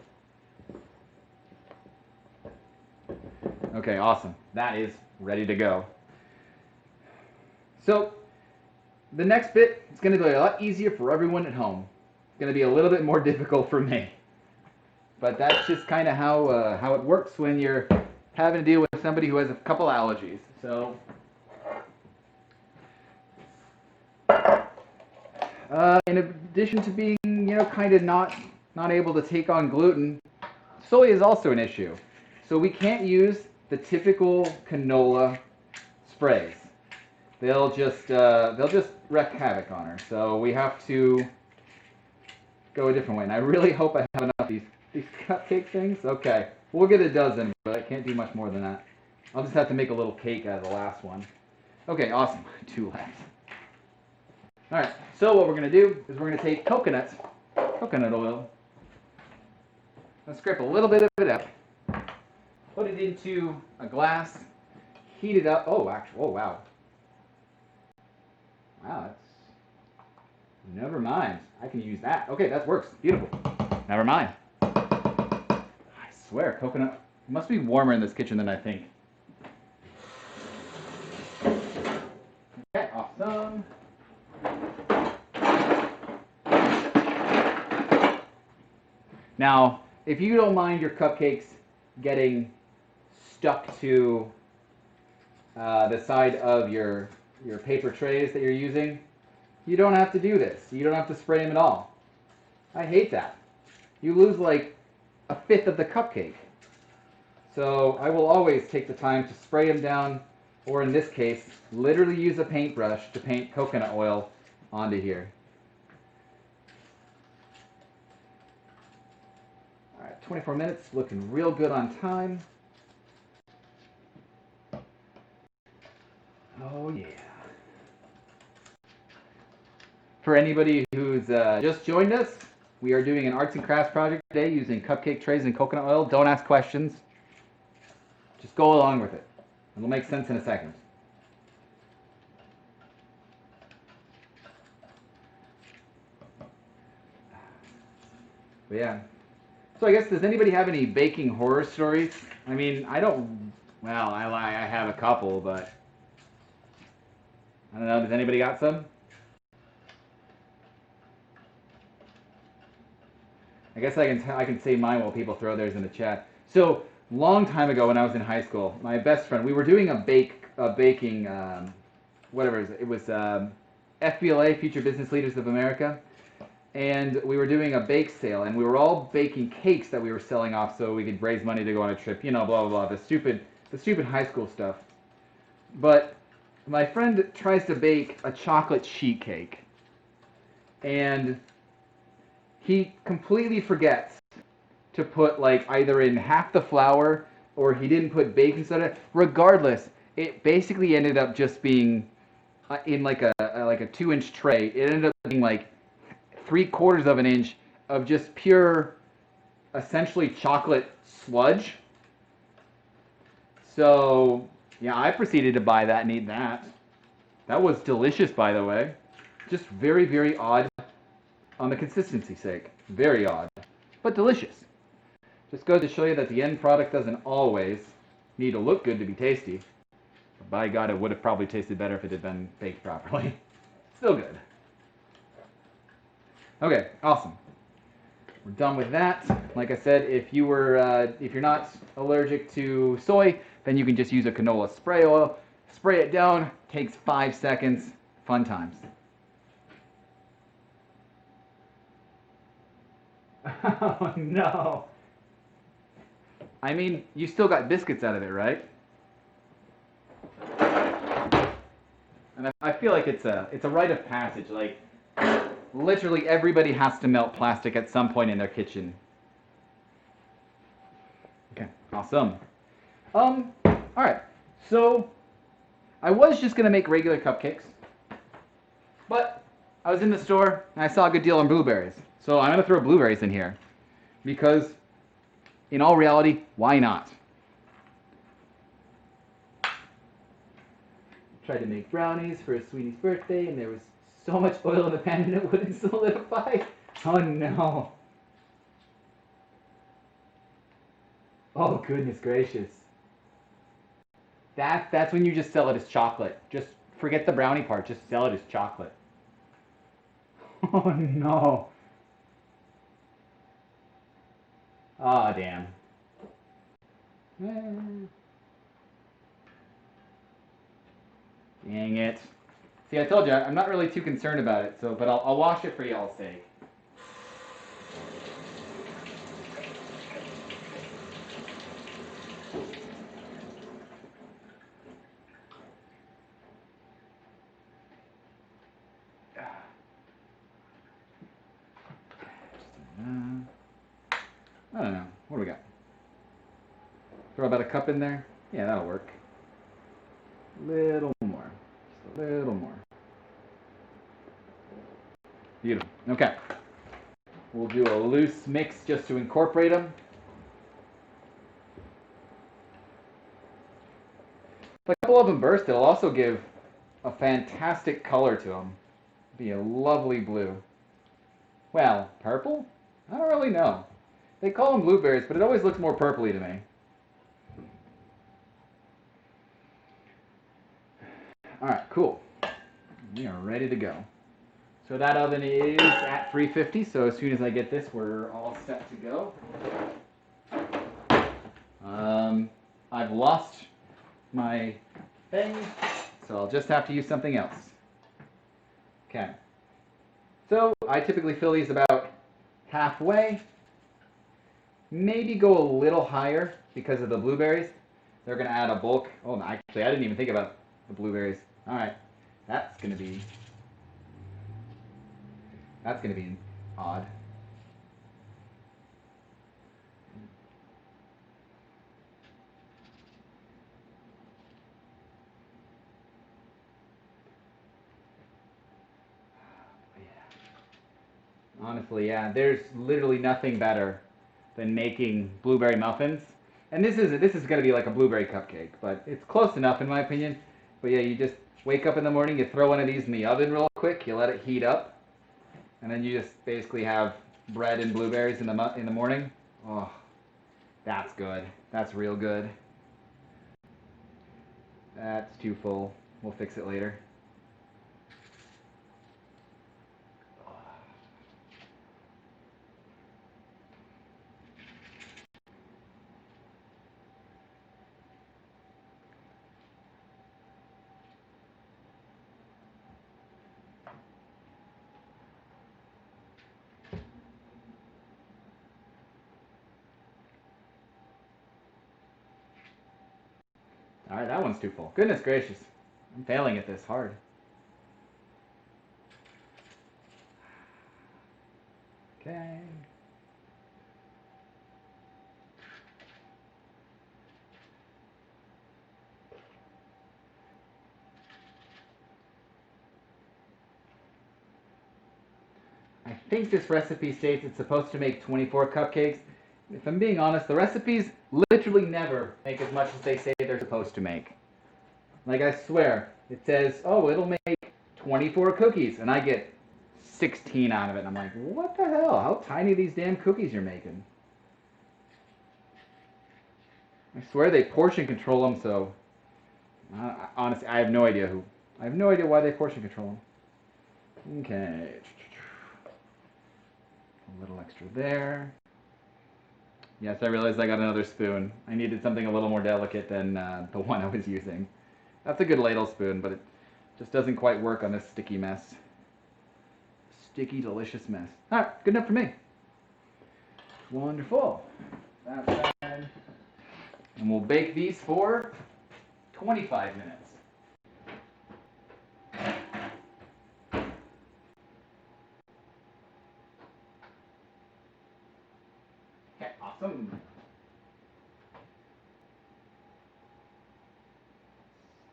Okay, awesome. That is ready to go. So the next bit is going to be a lot easier for everyone at home. It's going to be a little bit more difficult for me. But that's just kind of how it works when you're having to deal with somebody who has a couple allergies. So in addition to being, kind of not able to take on gluten, soy is also an issue. So we can't use the typical canola sprays. They'll just wreak havoc on her. So we have to go a different way. And I really hope I have enough of these cupcake things. Okay, we'll get a dozen, but I can't do much more than that. I'll just have to make a little cake out of the last one. Okay, awesome. 2 left. All right, so what we're going to do is we're going to take coconut oil. Let's scrape a little bit of it out. Put it into a glass. Heat it up. Oh, wow. Wow, that's... Never mind. I can use that. Okay, that works. Beautiful. Never mind. I swear, coconut must be warmer in this kitchen than I think. Okay, awesome. Now, if you don't mind your cupcakes getting stuck to the side of your paper trays that you're using, you don't have to do this. You don't have to spray them at all. I hate that. You lose like 1/5 of the cupcake. So I will always take the time to spray them down, or in this case, literally use a paintbrush to paint coconut oil onto here. All right, 24 minutes, looking real good on time. Oh yeah. For anybody who's just joined us, we are doing an arts and crafts project today using cupcake trays and coconut oil. Don't ask questions. Just go along with it. It'll make sense in a second. But yeah. So I guess, does anybody have any baking horror stories? I mean, I don't... Well, I have a couple, but... I don't know. Does anybody got some? I guess I can say mine while people throw theirs in the chat. So, long time ago when I was in high school, my best friend, we were doing a baking, whatever it was, FBLA, Future Business Leaders of America, and we were doing a bake sale, and we were all baking cakes that we were selling off so we could raise money to go on a trip, blah blah blah, the stupid high school stuff. But my friend tries to bake a chocolate sheet cake, and he completely forgets to put like either in half the flour or he didn't put baking soda. Regardless, it basically ended up just being in like a 2-inch tray. It ended up being like 3/4 of an inch of just pure, essentially chocolate sludge. So yeah, I proceeded to buy that and eat that. That was delicious, by the way. Just very, very odd on the consistency's sake. Very odd, but delicious. Just goes to show you that the end product doesn't always need to look good to be tasty. But by God, it would have probably tasted better if it had been baked properly. Still good. Okay, awesome. We're done with that. Like I said, if you're not allergic to soy, then you can just use a canola spray oil. Spray it down. Takes 5 seconds. Fun times. Oh no. I mean, you still got biscuits out of it, right? And I feel like it's a rite of passage. Like, literally everybody has to melt plastic at some point in their kitchen. Okay, awesome. All right. So I was just gonna make regular cupcakes, but I was in the store and I saw a good deal on blueberries. So I'm gonna throw blueberries in here because, in all reality, why not? Tried to make brownies for a sweetie's birthday, and there was so much oil in the pan and it wouldn't solidify. Oh no. Oh goodness gracious. That's when you just sell it as chocolate. Just forget the brownie part. Just sell it as chocolate. Oh no. Oh damn. Dang it. See, I told you I'm not really too concerned about it. So, but I'll wash it for y'all's sake. I don't know. What do we got? Throw about a cup in there? Yeah, that'll work. Little more. Just a little more. Beautiful. Okay. We'll do a loose mix just to incorporate them. If a couple of them burst, it'll also give a fantastic color to them. Be a lovely blue. Well, purple? I don't really know. They call them blueberries, but it always looks more purpley to me. All right, cool. We are ready to go. So that oven is at 350, so as soon as I get this, we're all set to go. I've lost my thing, so I'll just have to use something else. Okay. So I typically fill these about halfway. Maybe go a little higher because of the blueberries. They're going to add a bulk. Oh, actually, I didn't even think about the blueberries. All right. That's going to be odd. Honestly, yeah. There's literally nothing better than making blueberry muffins. And this is going to be like a blueberry cupcake, but it's close enough in my opinion. But yeah, you just wake up in the morning, you throw one of these in the oven real quick, you let it heat up, and then you just basically have bread and blueberries in the morning. Oh, that's good. That's real good. That's too full. We'll fix it later. All right, that one's too full. Goodness gracious. I'm failing at this hard. Okay. I think this recipe states it's supposed to make 24 cupcakes. If I'm being honest, the recipes literally never make as much as they say they're supposed to make. Like, I swear, it says, oh, it'll make 24 cookies, and I get 16 out of it. And I'm like, what the hell? How tiny are these damn cookies you're making? I swear they portion control them, so honestly, I have no idea why they portion control them. Okay. A little extra there. Yes, I realized I got another spoon. I needed something a little more delicate than the one I was using. That's a good ladle spoon, but it just doesn't quite work on this sticky mess. Sticky, delicious mess. All right, good enough for me. Wonderful. That's fine. And we'll bake these for 25 minutes. Okay, awesome.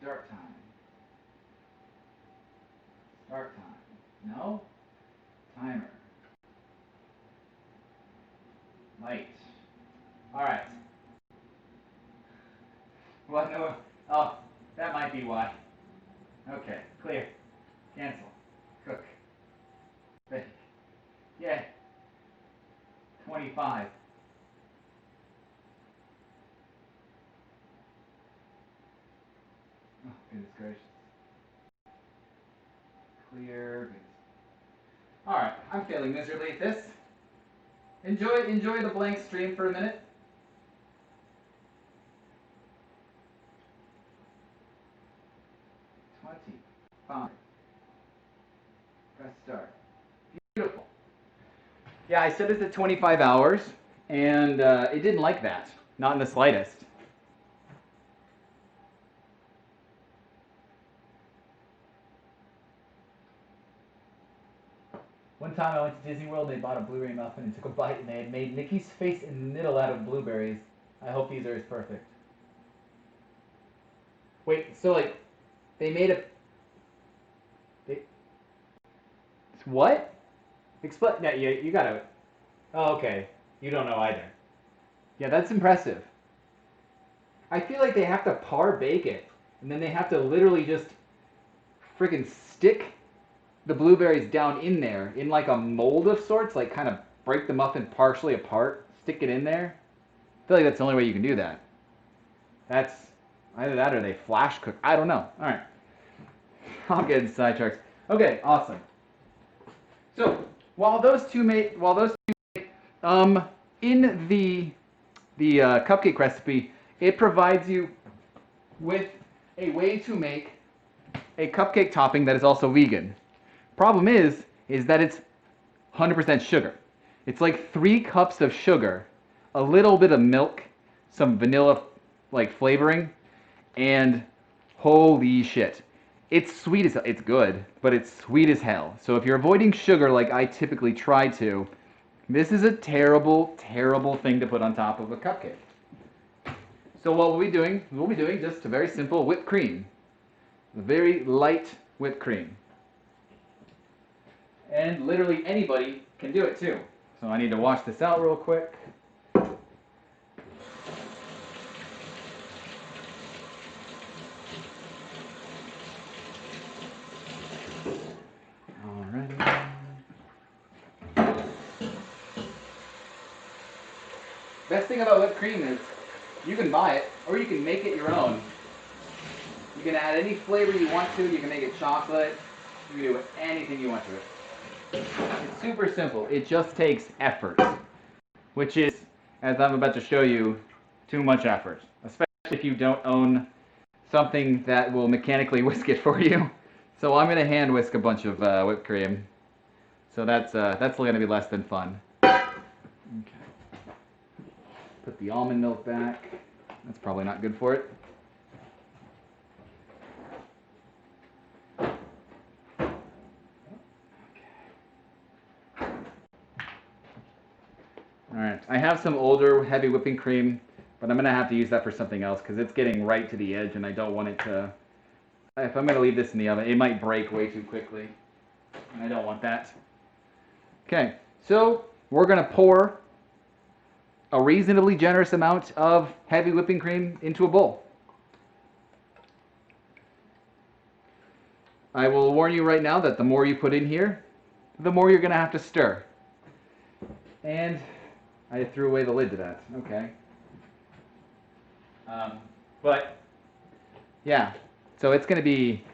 Start time. Start time. No? Timer. Light. All right. What? No. Oh, that might be why. Okay, clear. Cancel. Cook. Bake. Yay. 25. Goodness gracious. Clear. Alright, I'm failing miserably at this. Enjoy the blank stream for a minute. Fine. Press start. Beautiful. Yeah, I set it to 25 hours, and it didn't like that. Not in the slightest. One time I went to Disney World, they bought a blueberry muffin and took a bite, and they had made Mickey's face in the middle out of blueberries. I hope these are as perfect. Wait, so like, they made a... What? Explain. Yeah, you gotta... Oh, okay. You don't know either. Yeah, that's impressive. I feel like they have to par bake it, and then they have to literally just friggin' stick the blueberries down in there, in like a mold of sorts, like kind of break the muffin partially apart, stick it in there. I feel like that's the only way you can do that. That's either that or they flash cook. I don't know. All right. I'll get into sidetracks. Okay, awesome. So while those two make, in the cupcake recipe, it provides you with a way to make a cupcake topping that is also vegan. Problem is that it's 100% sugar. It's like 3 cups of sugar, a little bit of milk, some vanilla like flavoring, and holy shit. It's sweet as hell. It's good, but it's sweet as hell. So if you're avoiding sugar like I typically try to, this is a terrible, terrible thing to put on top of a cupcake. So what we'll be doing just a very simple whipped cream. A very light whipped cream. And literally anybody can do it too. So I need to wash this out real quick. Alrighty. Best thing about whipped cream is you can buy it or you can make it your own. You can add any flavor you want to. You can make it chocolate. You can do anything you want to it. It's super simple. It just takes effort, which is, as I'm about to show you, too much effort, especially if you don't own something that will mechanically whisk it for you. So I'm going to hand whisk a bunch of whipped cream. So that's going to be less than fun. Okay. Put the almond milk back. That's probably not good for it. Alright, I have some older heavy whipping cream, but I'm going to have to use that for something else because it's getting right to the edge and I don't want it to... If I'm going to leave this in the oven, it might break way too quickly. And I don't want that. Okay, so we're going to pour a reasonably generous amount of heavy whipping cream into a bowl. I will warn you right now that the more you put in here, the more you're going to have to stir. And I threw away the lid to that. Okay. But, yeah. So it's going to be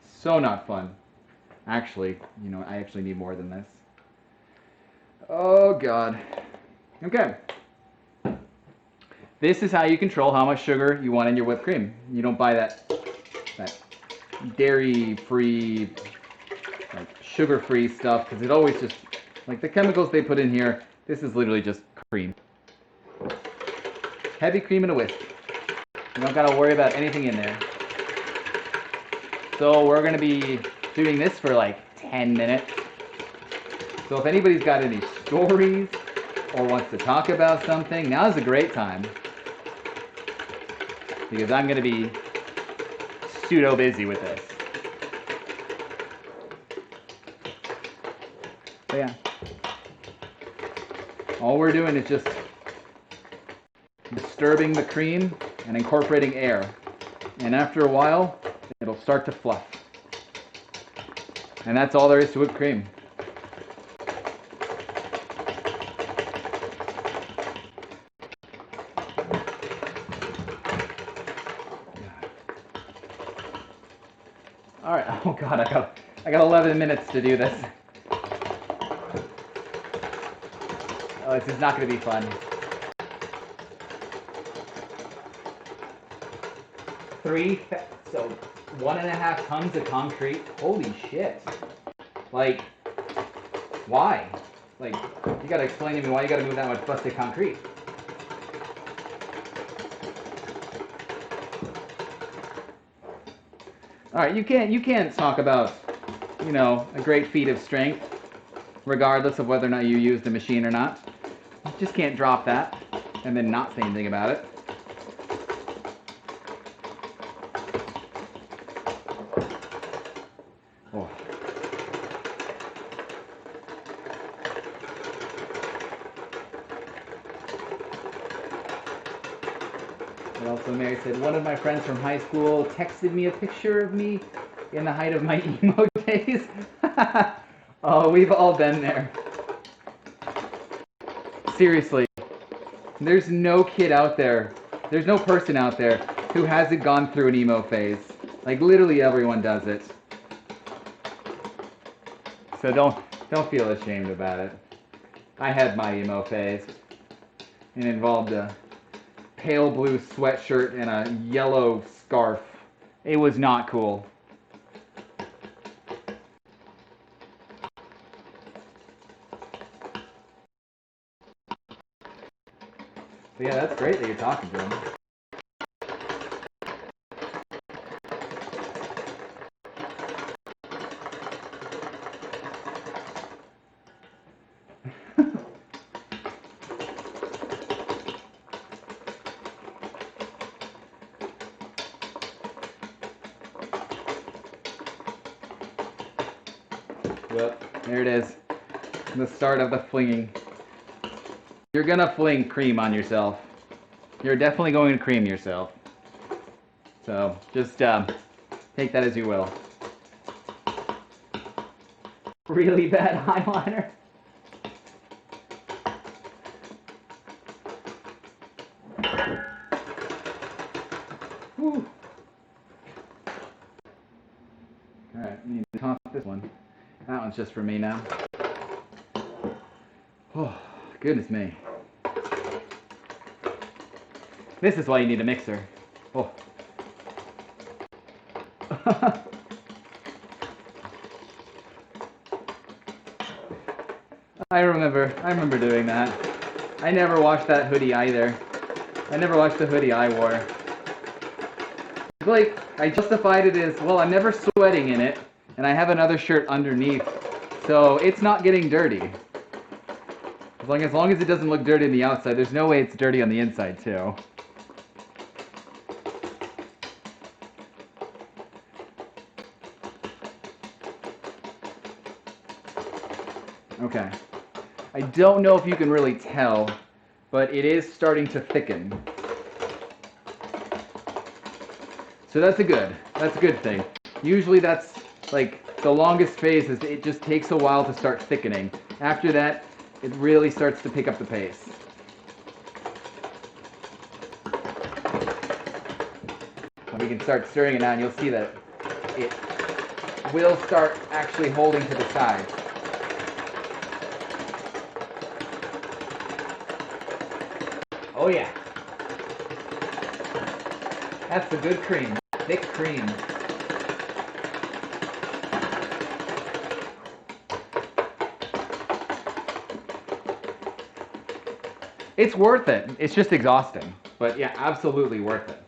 so not fun. Actually, you know, I actually need more than this. Oh, God. Okay. This is how you control how much sugar you want in your whipped cream. You don't buy that dairy-free, like sugar-free stuff, because it always just, like the chemicals they put in here, this is literally just cream. Heavy cream and a whisk. You don't got to worry about anything in there. So we're going to be doing this for like 10 minutes. So if anybody's got any stories or wants to talk about something, now's a great time. Because I'm going to be pseudo busy with this. So yeah. All we're doing is just disturbing the cream and incorporating air. And after a while, it'll start to fluff. And that's all there is to whipped cream. All right. Oh God, I got 11 minutes to do this. Oh, this is not going to be fun. 1.5 tons of concrete. Holy shit! Like, why? Like, you got to explain to me why you got to move that much busted concrete. All right, you can't talk about, you know, a great feat of strength, regardless of whether or not you use the machine or not. You just can't drop that and then not say anything about it. Oh. And also, Mary said, one of my friends from high school texted me a picture of me in the height of my emo days. Oh, we've all been there. Seriously, there's no kid out there, there's no person out there who hasn't gone through an emo phase. Like, literally everyone does it. So don't feel ashamed about it. I had my emo phase. It involved a pale blue sweatshirt and a yellow scarf. It was not cool. But yeah, that's great that you're talking to him. Well, there it is. The start of the flinging. You're gonna fling cream on yourself. You're definitely going to cream yourself. So just take that as you will. Really bad eyeliner. Whew. Alright, need to toss this one. That one's just for me now. Oh, goodness me. This is why you need a mixer. Oh. I remember doing that. I never washed that hoodie either. I never washed the hoodie I wore. Like, I justified it as, well, I'm never sweating in it, and I have another shirt underneath, so it's not getting dirty. As long as it doesn't look dirty on the outside, there's no way it's dirty on the inside too. Okay. I don't know if you can really tell, but it is starting to thicken. So that's a good thing. Usually that's like the longest phase is it just takes a while to start thickening. After that, it really starts to pick up the pace. We can start stirring it now and you'll see that it will start actually holding to the side. Oh yeah. That's the good cream. Thick cream. It's worth it. It's just exhausting. But yeah, absolutely worth it.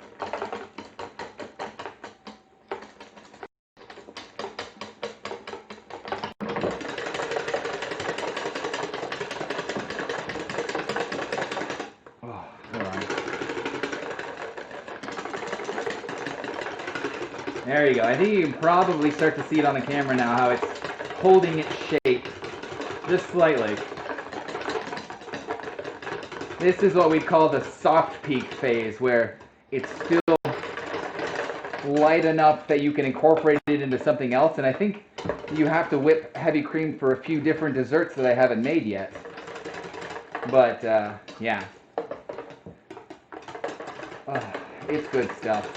Oh, hold on. There you go. I think you can probably start to see it on the camera now, how it's holding its shape just slightly. This is what we call the soft peak phase, where it's still light enough that you can incorporate it into something else. And I think you have to whip heavy cream for a few different desserts that I haven't made yet. But yeah. Oh, it's good stuff.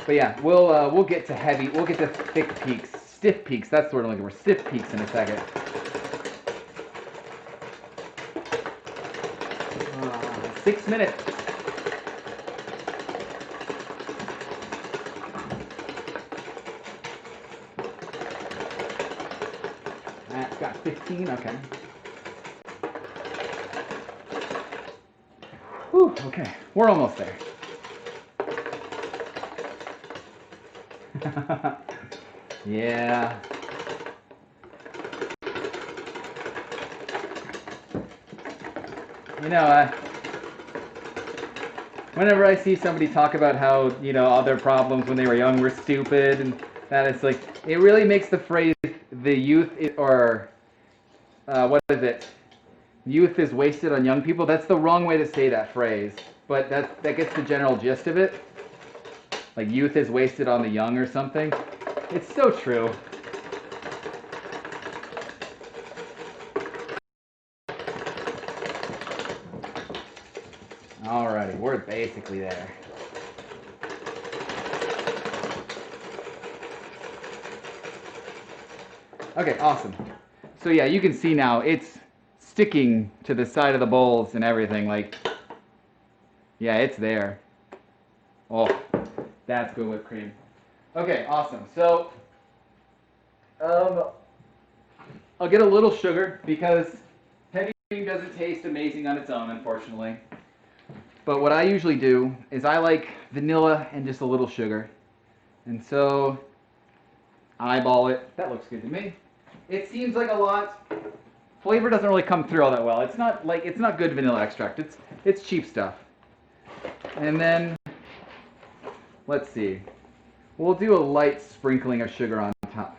But yeah, we'll get to heavy, we'll get to thick peaks, stiff peaks. That's the word I'm looking for. Stiff peaks in a second. 6 minutes. That's got 15. Okay. Whew, okay, we're almost there. Yeah. You know, whenever I see somebody talk about how, you know, all their problems when they were young were stupid, and that, it's like, it really makes the phrase, the youth, or, what is it? Youth is wasted on young people. That's the wrong way to say that phrase, but that gets the general gist of it. Like, youth is wasted on the young or something. It's so true. Alrighty, we're basically there. Okay, awesome. So yeah, you can see now it's sticking to the side of the bowls and everything. Like, yeah, it's there. Oh, that's good whipped cream. Okay, awesome. So, I'll get a little sugar because heavy cream doesn't taste amazing on its own, unfortunately. But what I usually do is I like vanilla and just a little sugar. And so, eyeball it. That looks good to me. It seems like a lot. Flavor doesn't really come through all that well. It's not good vanilla extract. It's cheap stuff. And then let's see. We'll do a light sprinkling of sugar on top.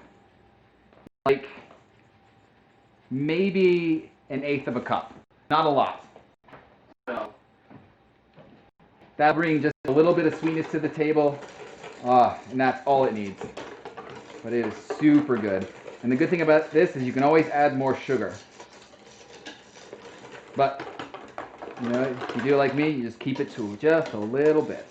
Like maybe 1/8 of a cup. Not a lot. So that brings just a little bit of sweetness to the table. And that's all it needs. But it is super good. And the good thing about this is you can always add more sugar. But, you know, if you do it like me, you just keep it to just a little bit.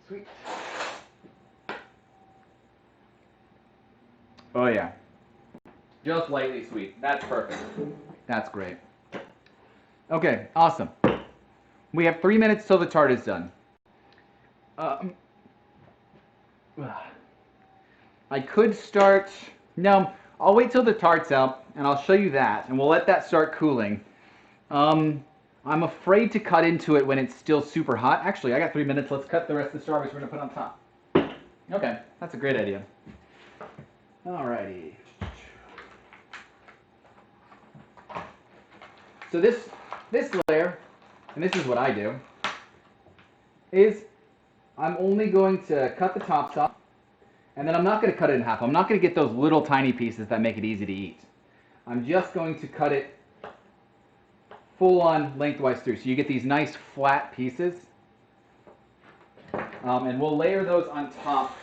Sweet. Oh yeah. Just lightly sweet. That's perfect. That's great. Okay, awesome. We have 3 minutes till the tart is done. I could start... No, I'll wait till the tart's out, and I'll show you that, and we'll let that start cooling. I'm afraid to cut into it when it's still super hot. Actually, I got 3 minutes. Let's cut the rest of the strawberries we're going to put on top. Okay, that's a great idea. Alrighty. So this layer, and this is what I do, is I'm only going to cut the tops off, and then I'm not going to cut it in half. I'm not going to get those little tiny pieces that make it easy to eat. I'm just going to cut it full on lengthwise through. So you get these nice flat pieces. And we'll layer those on top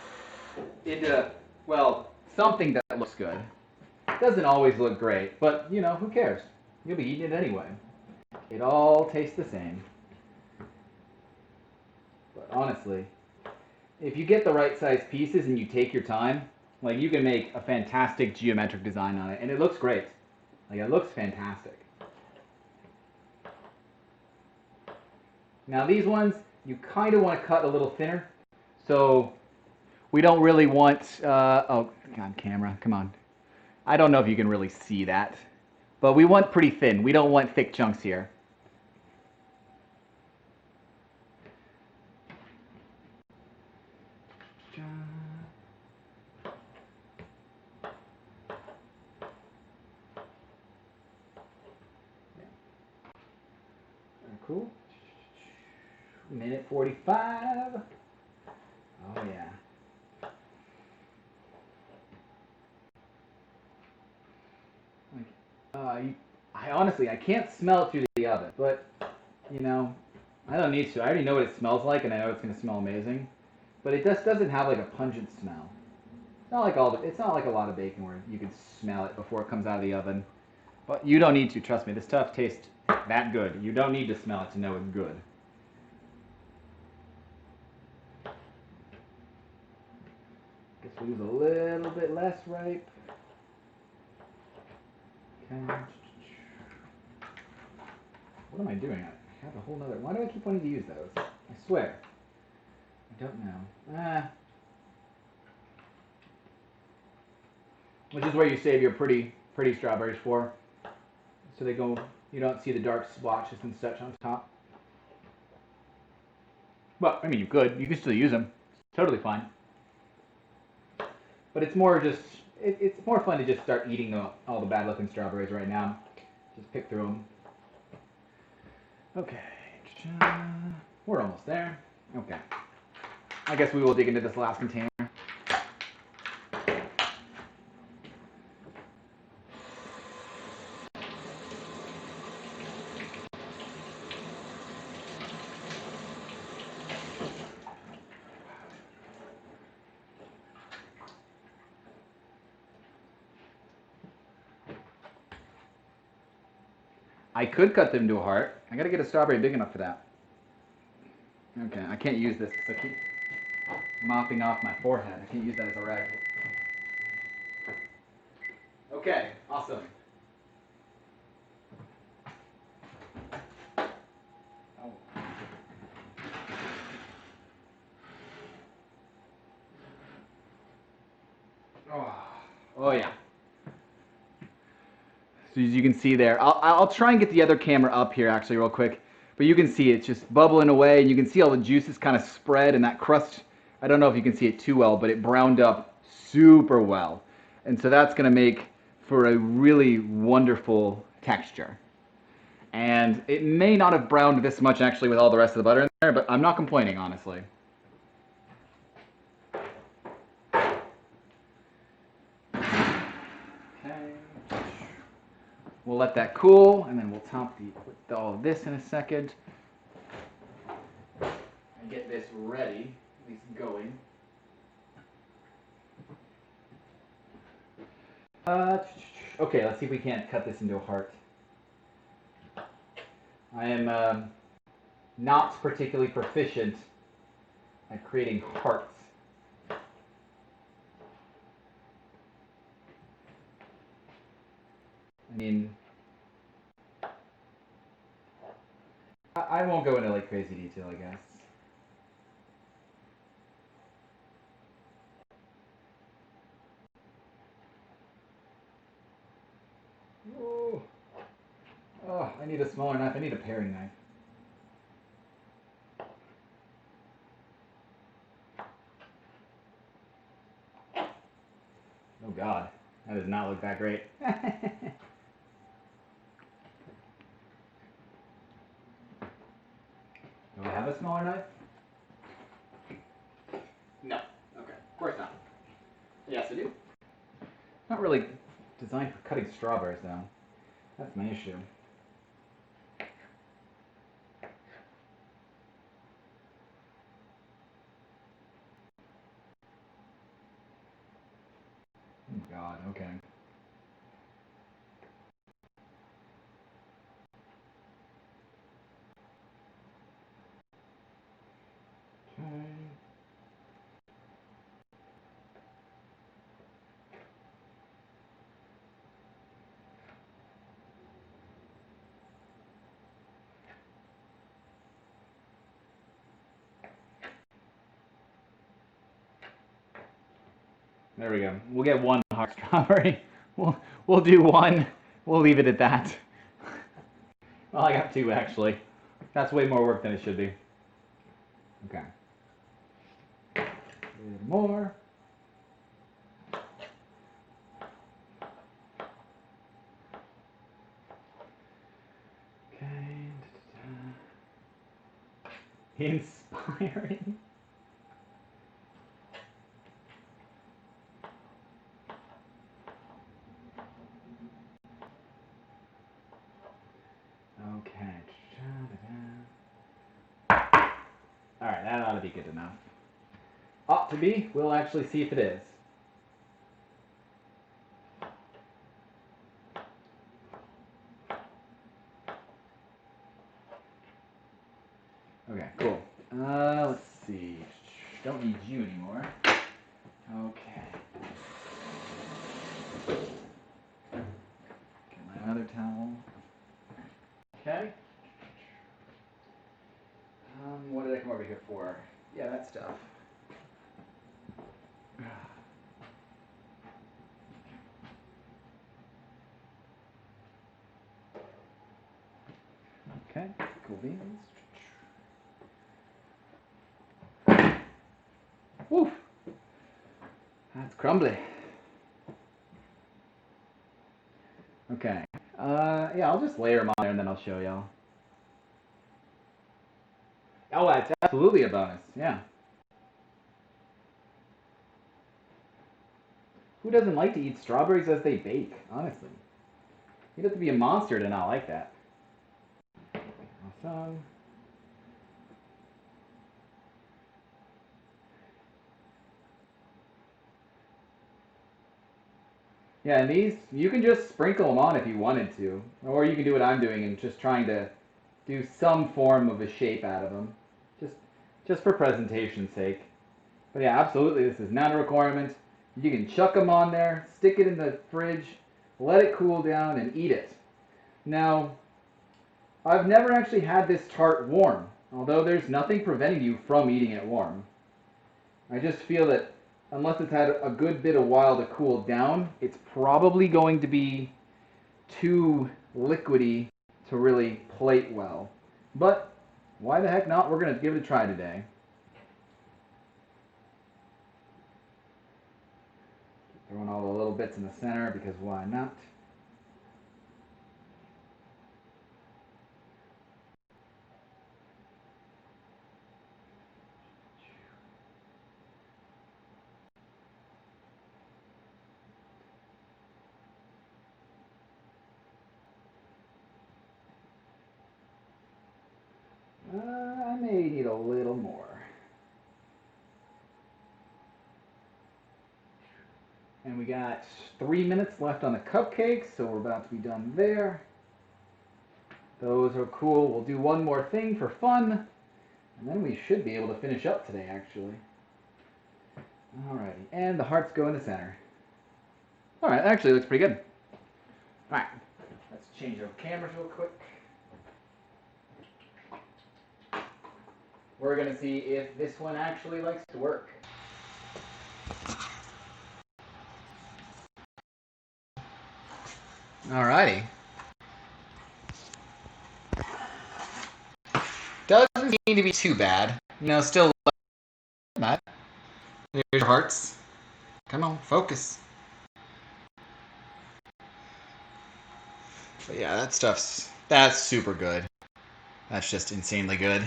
into, well, something that looks good. It doesn't always look great, but, you know, who cares? You'll be eating it anyway. It all tastes the same. But honestly, if you get the right size pieces and you take your time, like, you can make a fantastic geometric design on it, and it looks great. Like, it looks fantastic. Now these ones, you kind of want to cut a little thinner. So we don't really want, oh, God, camera, come on. I don't know if you can really see that. But we want pretty thin. We don't want thick chunks here. Cool. Minute 45. Oh yeah. I honestly, I can't smell it through the oven, but you know, I don't need to. I already know what it smells like, and I know it's going to smell amazing. but it just doesn't have like a pungent smell. It's not like a lot of bacon where you can smell it before it comes out of the oven. But you don't need to, trust me. This stuff tastes that good. You don't need to smell it to know it's good. Guess we'll use a little bit less ripe. Okay. What am I doing? I have a whole nother. Why do I keep wanting to use those? I swear. I don't know. Which is where you save your pretty strawberries for. So they go, you don't see the dark splotches and such on top. Well, I mean, you can still use them. It's totally fine. But it's more just, it's more fun to just start eating all the bad looking strawberries right now. Just pick through them. Okay. We're almost there. Okay. I guess we will dig into this last container. I could cut them to a heart. I gotta get a strawberry big enough for that. Okay, I can't use this because I keep mopping off my forehead. I can't use that as a rag. Okay, awesome. Oh. Oh yeah. So as you can see there, I'll try and get the other camera up here actually real quick. But you can see it's just bubbling away, and you can see all the juices kind of spread, and that crust, I don't know if you can see it too well, but it browned up super well. And so that's going to make for a really wonderful texture. And it may not have browned this much actually with all the rest of the butter in there, but I'm not complaining, honestly. Okay. We'll let that cool, and then we'll top all of this in a second. And get this ready, at least going. Okay, let's see if we can't cut this into a heart. I am not particularly proficient at creating hearts. I mean, I won't go into like crazy detail, I guess. Oh, oh, I need a smaller knife. I need a paring knife. Oh God, that does not look that great. Do I have a smaller knife? No. Okay, of course not. Yes, I do. Not really designed for cutting strawberries, though. That's my issue. Oh God, okay. Okay. There we go. We'll get one hard strawberry. We'll do one. We'll leave it at that. Well, I got two actually. That's way more work than it should be. Okay. A little more. Okay. Inspiring. Okay. All right, that ought to be good enough. ought to be. We'll actually see if it is. Okay, cool. Let's see. Don't need you anymore. Okay. Get my other towel. Okay. What did I come over here for? Yeah, that stuff. Okay, cool beans. Woof! That's crumbly. Okay. Yeah, I'll just layer them on there and then I'll show y'all. Oh, that's absolutely a bonus. Yeah. Who doesn't like to eat strawberries as they bake, honestly? You'd have to be a monster to not like that. Awesome. Yeah, and these, you can just sprinkle them on if you wanted to. Or you can do what I'm doing and just trying to do some form of a shape out of them. Just for presentation's sake. But yeah, absolutely, this is not a requirement. You can chuck them on there, stick it in the fridge, let it cool down, and eat it. Now, I've never actually had this tart warm, although there's nothing preventing you from eating it warm. I just feel that unless it's had a good bit of while to cool down, it's probably going to be too liquidy to really plate well. But why the heck not? We're going to give it a try today. Throwing all the little bits in the center because why not? I may need a little more. And we got 3 minutes left on the cupcakes, so we're about to be done there. Those are cool. We'll do one more thing for fun, and then we should be able to finish up today, actually. Alrighty, and the hearts go in the center. Alright, actually looks pretty good. Alright, let's change our cameras real quick. We're going to see if this one actually likes to work. Alrighty. Doesn't seem to be too bad. You know, still that. There's your hearts. Come on, focus. But yeah, that's super good. That's just insanely good.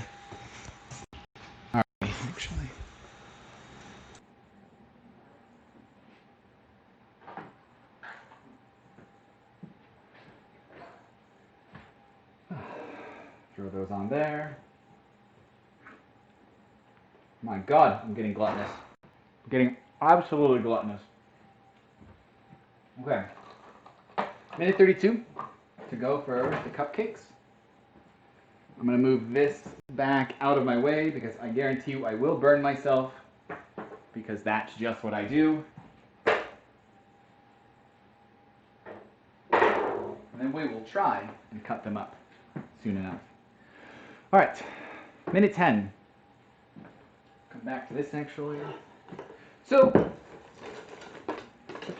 Alright, actually. Throw those on there. My God, I'm getting gluttonous. I'm getting absolutely gluttonous. Okay. Minute 32 to go for the cupcakes. I'm going to move this back out of my way because I guarantee you I will burn myself because that's just what I do. And then we will try and cut them up soon enough. All right, minute 10. Come back to this actually. So,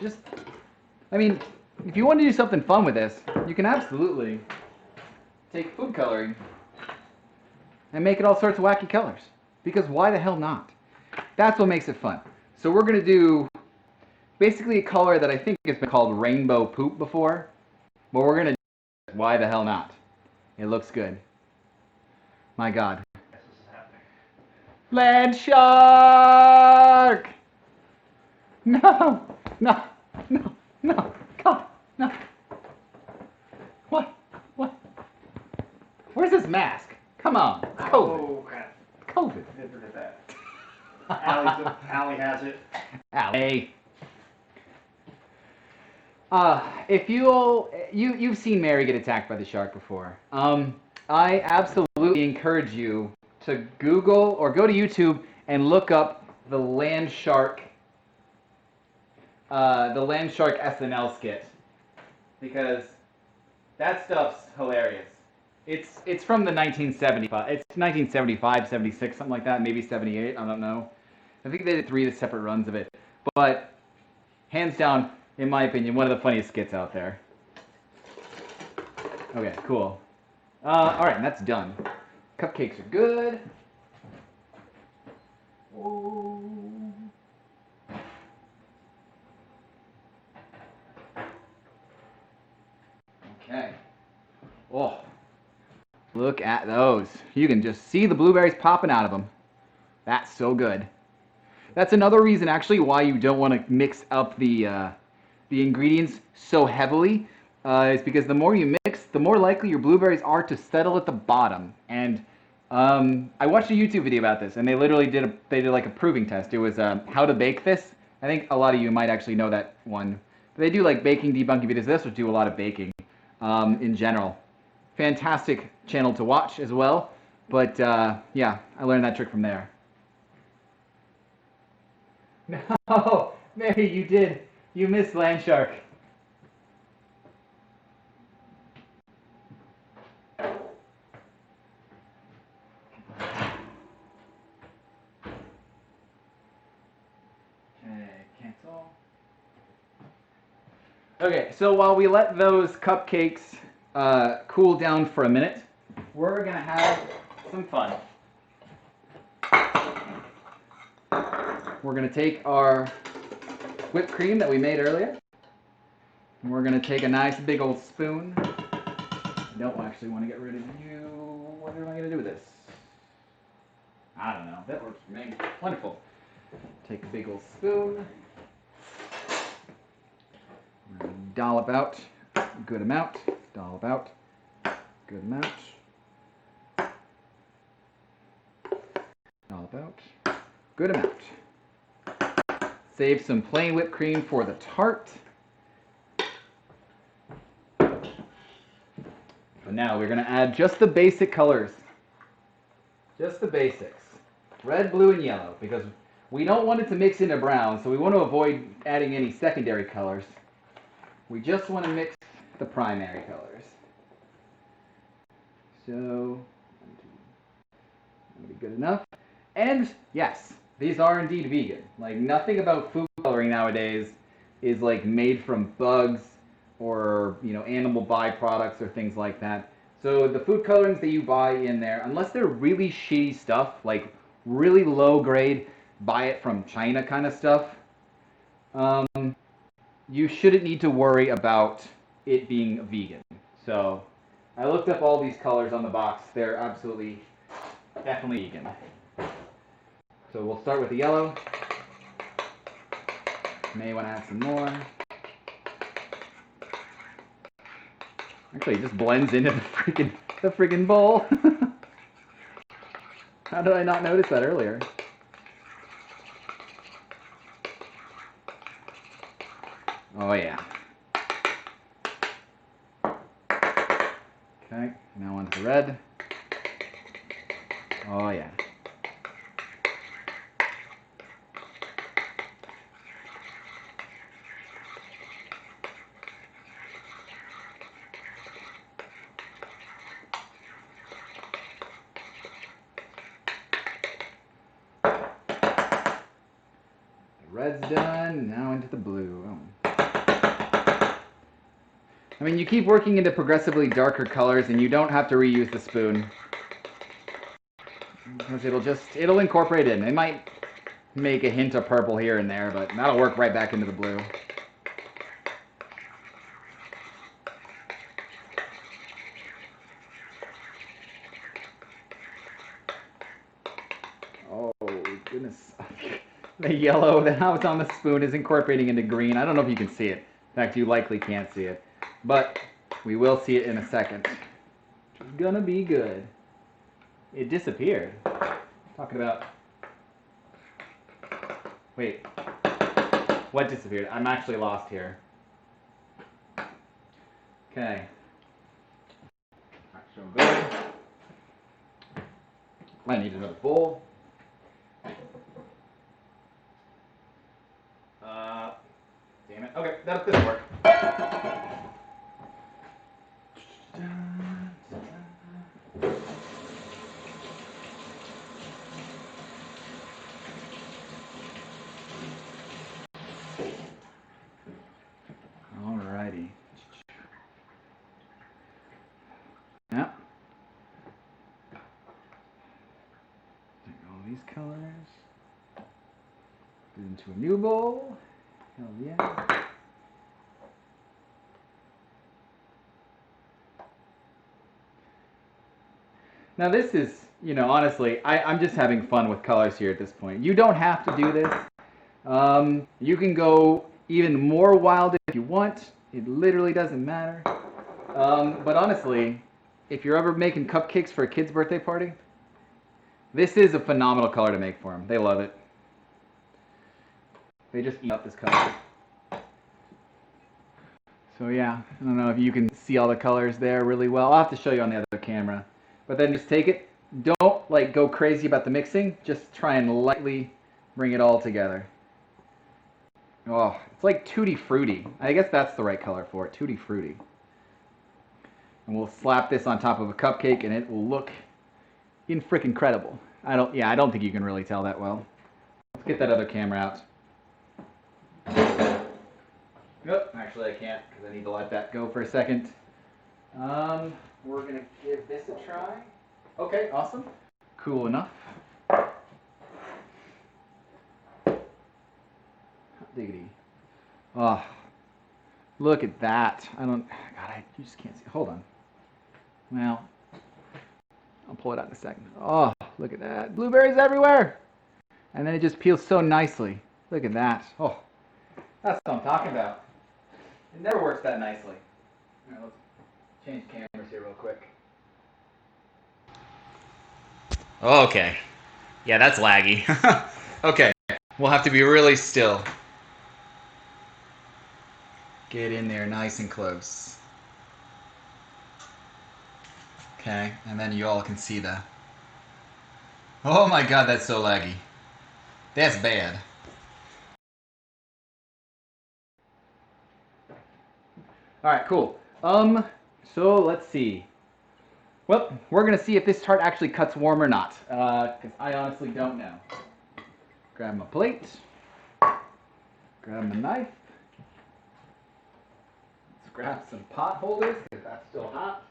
if you want to do something fun with this, you can absolutely take food coloring and make it all sorts of wacky colors. Because why the hell not? That's what makes it fun. So we're going to do basically a color that I think has been called rainbow poop before. But we're going to do why the hell not? It looks good. My God. Land shark! No! No! No! No! God! No! What? What? Where's this mask? Come on. COVID. Oh, crap. COVID. I didn't forget that. Allie has it. Allie. If you've seen Mary get attacked by the shark before. I absolutely encourage you to Google or go to YouTube and look up the land shark SNL skit, because that stuff's hilarious. It's from the 1975. It's 1975, 76, something like that, maybe 78. I don't know. I think they did 3 separate runs of it, but hands down, in my opinion, one of the funniest skits out there. Okay, cool. All right, and that's done. Cupcakes are good. Oh. Okay. Oh, look at those. You can just see the blueberries popping out of them. That's so good. That's another reason, actually, why you don't want to mix up the ingredients so heavily. Is because the more you mix, the more likely your blueberries are to settle at the bottom. And I watched a YouTube video about this, and they literally did like a proving test. It was how to bake this. I think a lot of you might actually know that one. But they do like baking debunking videos. This would do a lot of baking in general. Fantastic channel to watch as well. But yeah, I learned that trick from there. No, Mary, you did. You missed land shark. Cancel. Okay, so while we let those cupcakes cool down for a minute, we're gonna have some fun. We're gonna take our whipped cream that we made earlier, and we're gonna take a nice big old spoon. I don't actually want to get rid of you. What am I gonna do with this? I don't know. That works for me. Wonderful. Take a big old spoon. Dollop out a good amount. Dollop out good amount. Dollop out good amount. Save some plain whipped cream for the tart. But now we're going to add just the basic colors. Just the basics. Red, blue, and yellow, because we don't want it to mix into brown, so we want to avoid adding any secondary colors. We just want to mix the primary colors. So, that'll be good enough. And yes, these are indeed vegan. Like, nothing about food coloring nowadays is like made from bugs or, you know, animal byproducts or things like that. So the food colorings that you buy in there, unless they're really shitty stuff, like really low grade, buy it from China kind of stuff, you shouldn't need to worry about it being vegan. So I looked up all these colors on the box. They're absolutely, definitely vegan. So we'll start with the yellow. May want to add some more. Actually, it just blends into the freaking bowl. How did I not notice that earlier? Oh yeah. Okay, now onto the red. Oh yeah. Red's done, now into the blue. Oh. I mean, you keep working into progressively darker colors and you don't have to reuse the spoon. Because it'll incorporate in. It might make a hint of purple here and there, but that'll work right back into the blue. Oh, goodness. The yellow that was on the spoon is incorporating into green. I don't know if you can see it. In fact, you likely can't see it. But we will see it in a second. Which is gonna be good. It disappeared. Talking about Wait, what disappeared? I'm actually lost here. Okay. So good. I need another bowl. Damn it. Okay, that doesn't work. Alrighty. Yeah. Take all these colors. Put it into a new bowl. Hell yeah. Now this is, honestly, I'm just having fun with colors here at this point. You don't have to do this. You can go even more wild if you want. It literally doesn't matter. But honestly, if you're ever making cupcakes for a kid's birthday party, this is a phenomenal color to make for them. They love it. They just eat up this color. So yeah, I don't know if you can see all the colors there really well. I'll have to show you on the other camera. But then just take it. Don't go crazy about the mixing. Just try and lightly bring it all together. Oh, it's like Tutti Frutti. I guess that's the right color for it, Tutti Frutti. And we'll slap this on top of a cupcake and it will look incredible. I don't think you can really tell that well. Let's get that other camera out. Nope, actually I can't because I need to let that go for a second. We're gonna give this a try. Okay, awesome. Cool enough. Diggity. Oh, look at that. God, you just can't see. Hold on. Well, I'll pull it out in a second. Oh, look at that. Blueberries everywhere. And then it just peels so nicely. Look at that. Oh, that's what I'm talking about. It never works that nicely. All right, let's change cameras here real quick. Okay. Yeah, that's laggy. Okay. We'll have to be really still. Get in there nice and close. Okay, and then you all can see the... Oh my god, that's so laggy. That's bad. Alright, cool. So let's see. Well, we're gonna see if this tart actually cuts warm or not. Because I honestly don't know. Grab my plate. Grab my knife. Let's grab some pot holders, because that's still hot.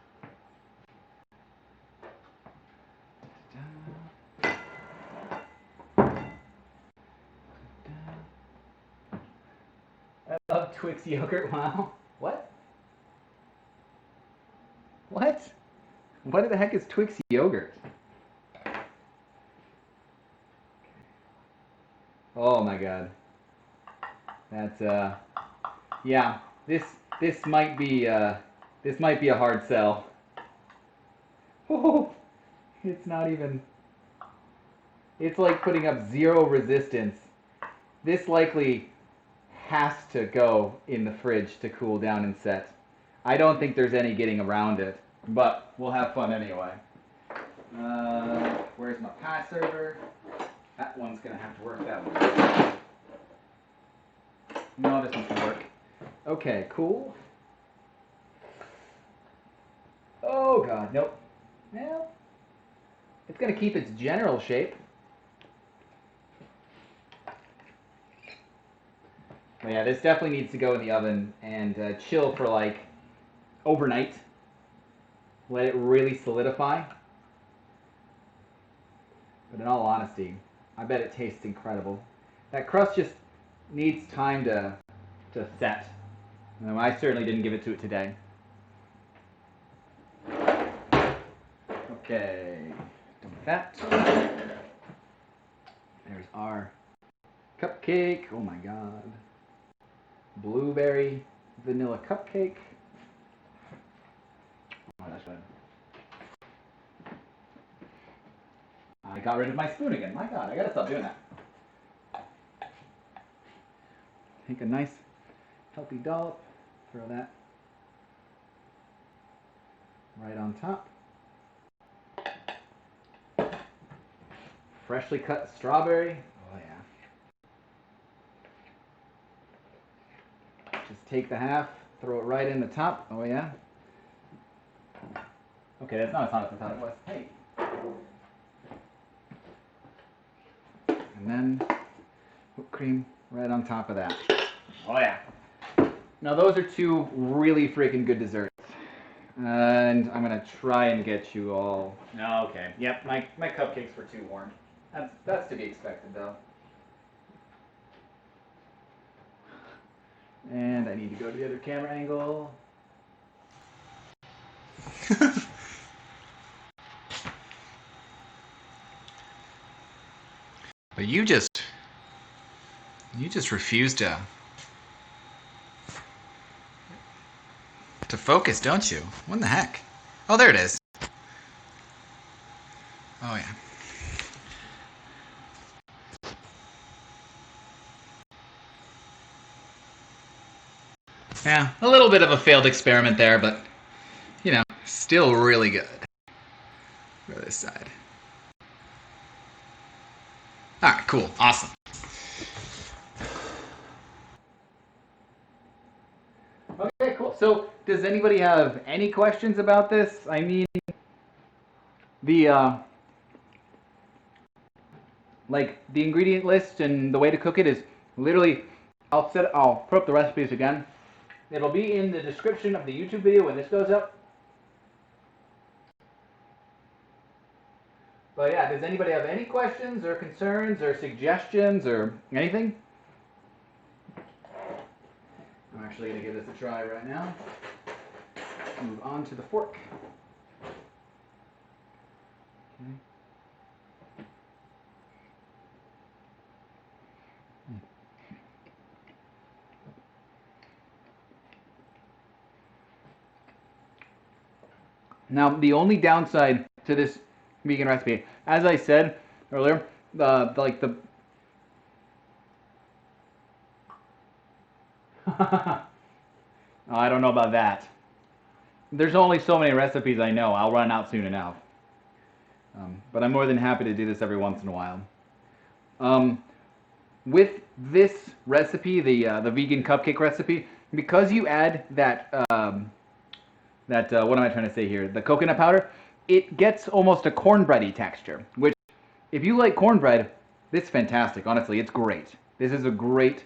I love Twix yogurt. Wow. What? What? What the heck is Twix yogurt? Oh my god. That's yeah. This might be a hard sell. Oh, it's not even. It's like putting up zero resistance. This likely has to go in the fridge to cool down and set. I don't think there's any getting around it, but we'll have fun anyway. Where's my pie server? That one's gonna have to work that way. No, this one can work. Okay, cool. Oh god, nope. Well, it's gonna keep its general shape. But yeah, this definitely needs to go in the oven and chill for like overnight. Let it really solidify. But in all honesty, I bet it tastes incredible. That crust just needs time to set. I certainly didn't give it to it today. Okay, done with that. There's our cupcake. Oh my god. Blueberry vanilla cupcake. Oh, that's good. I got rid of my spoon again. My god, I gotta stop doing that. take a nice healthy dollop, throw that right on top. Freshly cut strawberry. Oh yeah. Just take the half, throw it right in the top. Oh yeah. Okay, that's not as hot as I thought it was. Hey. And then whipped cream right on top of that. Oh yeah. Now those are two really freaking good desserts. And I'm gonna try and get you all. Okay. Yep, my cupcakes were too warm. That's to be expected though. And I need to go to the other camera angle. But you just refuse to focus, don't you? What in the heck? Oh, there it is. Oh yeah. Yeah, a little bit of a failed experiment there, but you know, still really good. For this side. All right, cool, awesome. Okay, cool. So, does anybody have any questions about this? I mean, the like the ingredient list and the way to cook it is literally. I'll put up the recipes again. It'll be in the description of the YouTube video when this goes up. But yeah, does anybody have any questions or concerns or suggestions or anything? I'm actually going to give this a try right now. Move on to the fork. Okay. Now, the only downside to this vegan recipe, as I said earlier, the I don't know about that. There's only so many recipes I know. I'll run out soon enough. But I'm more than happy to do this every once in a while. With this recipe, the vegan cupcake recipe, because you add that what am I trying to say here? The coconut powder, it gets almost a cornbready texture. Which, if you like cornbread, this is fantastic. Honestly, it's great. This is a great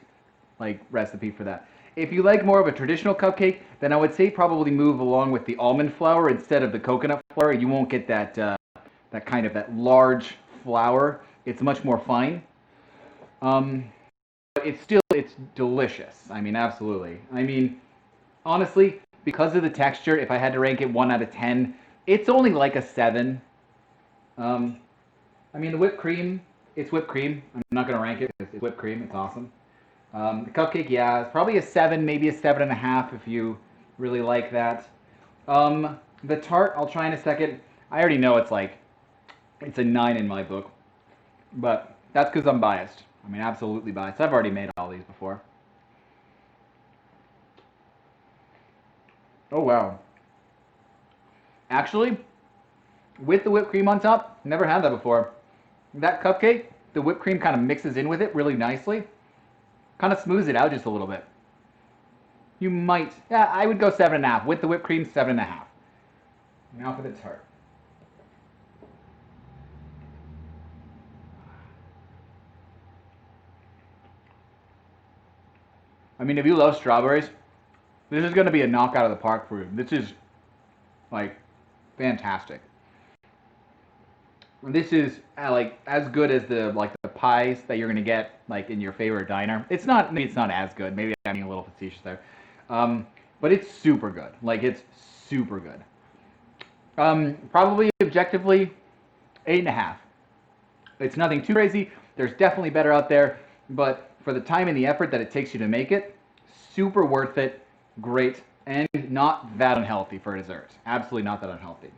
recipe for that. If you like more of a traditional cupcake, then I would say probably move along with the almond flour instead of the coconut flour. You won't get that kind of that large flour. It's much more fine. But it's delicious. I mean, absolutely. I mean, honestly, because of the texture, if I had to rank it 1 out of 10, it's only like a 7. I mean, the whipped cream, it's whipped cream. I'm not gonna rank it. It's whipped cream. It's awesome. The cupcake, yeah, it's probably a 7, maybe a 7.5 if you really like that. The tart, I'll try in a second. I already know it's a 9 in my book, but that's because I'm biased. I mean, absolutely biased. I've already made all these before. Oh wow. Actually, with the whipped cream on top, never had that before. That cupcake, the whipped cream kind of mixes in with it really nicely. Kind of smooths it out just a little bit. You might, yeah, I would go 7.5. With the whipped cream, 7.5. Now for the tart. I mean, if you love strawberries, this is going to be a knockout of the park for you. This is, fantastic. This is as good as the pies that you're gonna get in your favorite diner. Maybe it's not as good. Maybe I'm being a little facetious there, but it's super good. It's super good. Probably objectively 8.5. It's nothing too crazy. There's definitely better out there, but for the time and the effort that it takes you to make it, super worth it. Great, and not that unhealthy for dessert. Absolutely not that unhealthy.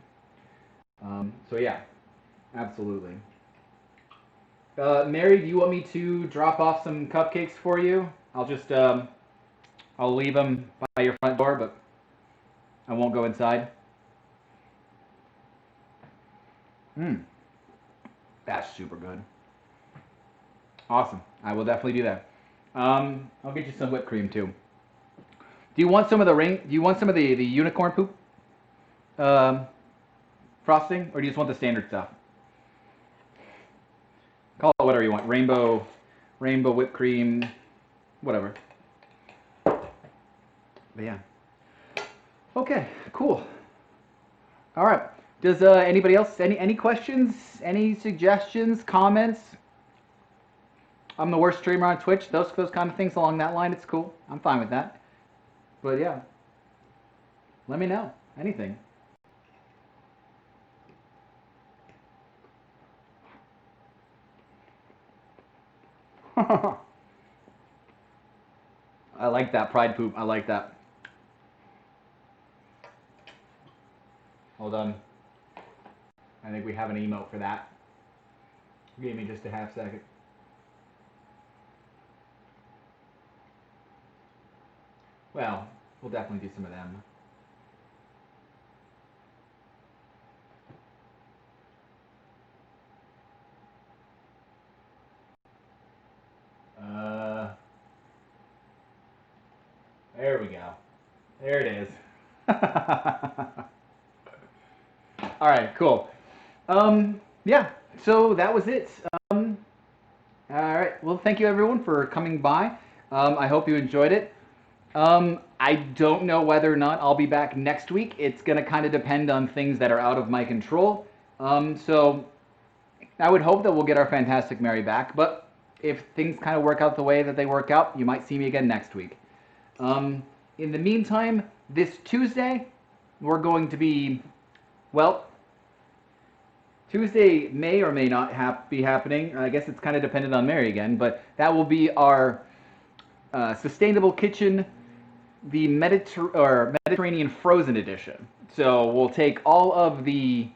So yeah. Absolutely. Mary, do you want me to drop off some cupcakes for you? I'll just I'll leave them by your front door, but I won't go inside. That's super good. Awesome. I will definitely do that. I'll get you some whipped cream too. Do you want some of the Do you want some of the unicorn poop frosting, or do you just want the standard stuff? Call it whatever you want. Rainbow whipped cream, whatever. But yeah. Okay. Cool. All right. Does anybody else any questions? Any suggestions? Comments? I'm the worst streamer on Twitch. Those kind of things along that line. It's cool. I'm fine with that. But yeah, let me know. Anything. I like that pride poop. I like that. Hold on. I think we have an emote for that. Give me just a half second. Well, we'll definitely do some of them. There we go. There it is. All right, cool. Yeah, so that was it. All right, well, thank you everyone for coming by. I hope you enjoyed it. I don't know whether or not I'll be back next week. It's going to kind of depend on things that are out of my control. So I would hope that we'll get our Fantastic Mary back, but if things kind of work out the way that they work out, you might see me again next week. In the meantime, this Tuesday, we're going to be, well, Tuesday may or may not be happening. I guess it's kind of dependent on Mary again, but that will be our Sustainable Kitchen, the Mediterranean Frozen Edition. So we'll take all of the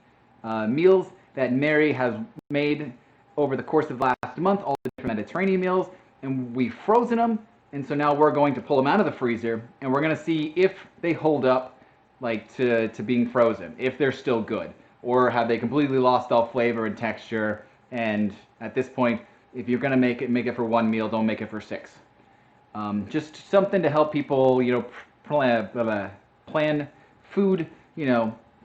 meals that Mary has made over the course of the last month, all the different Mediterranean meals, and we've frozen them. And so now we're going to pull them out of the freezer, and we're going to see if they hold up, like to being frozen, if they're still good, or have they completely lost all flavor and texture. And at this point, if you're going to make it for one meal. Don't make it for 6. Just something to help people, plan food,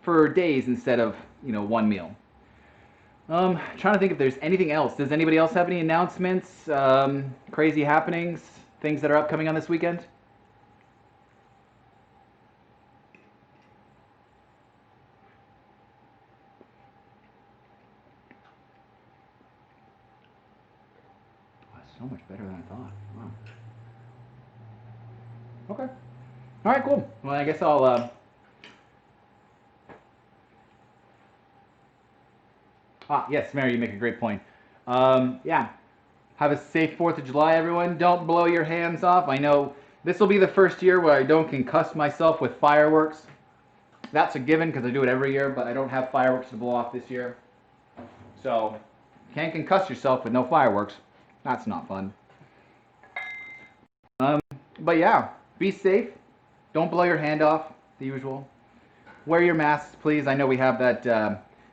for days instead of, one meal. Trying to think if there's anything else. Does anybody else have any announcements, crazy happenings, things that are upcoming on this weekend? Oh, that's so much better than I thought. Wow. Okay. All right, cool. Well, I guess I'll... yes, Mary, you make a great point. Yeah. Have a safe 4th of July, everyone. Don't blow your hands off. I know this will be the first year where I don't concuss myself with fireworks. That's a given because I do it every year, but I don't have fireworks to blow off this year. So, can't concuss yourself with no fireworks. That's not fun. But yeah, be safe. Don't blow your hand off, the usual. Wear your masks, please. I know we have that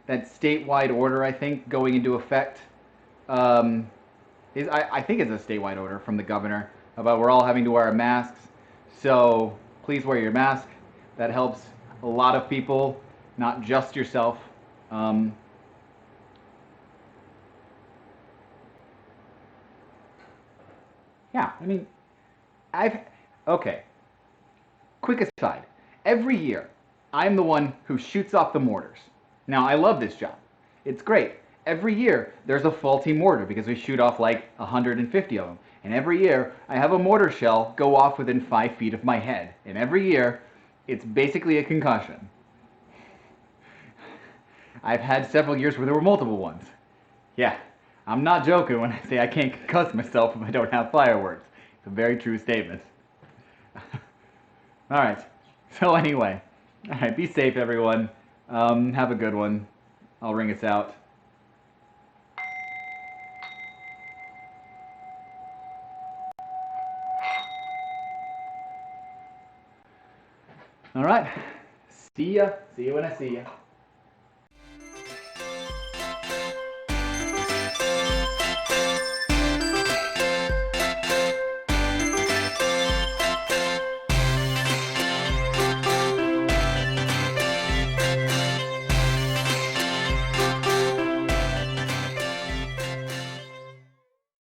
statewide order, I think, going into effect. I think it's a statewide order from the governor about we're all having to wear masks. So please wear your mask. That helps a lot of people, not just yourself. Yeah, I mean, okay. Quick aside. Every year, I'm the one who shoots off the mortars. Now, I love this job. It's great. Every year, there's a faulty mortar because we shoot off like 150 of them. And every year, I have a mortar shell go off within 5 feet of my head. And every year, it's basically a concussion. I've had several years where there were multiple ones. Yeah, I'm not joking when I say I can't concuss myself if I don't have fireworks. It's a very true statement. All right. So anyway, all right, be safe, everyone. Have a good one. I'll ring us out. All right. See ya. See you when I see ya.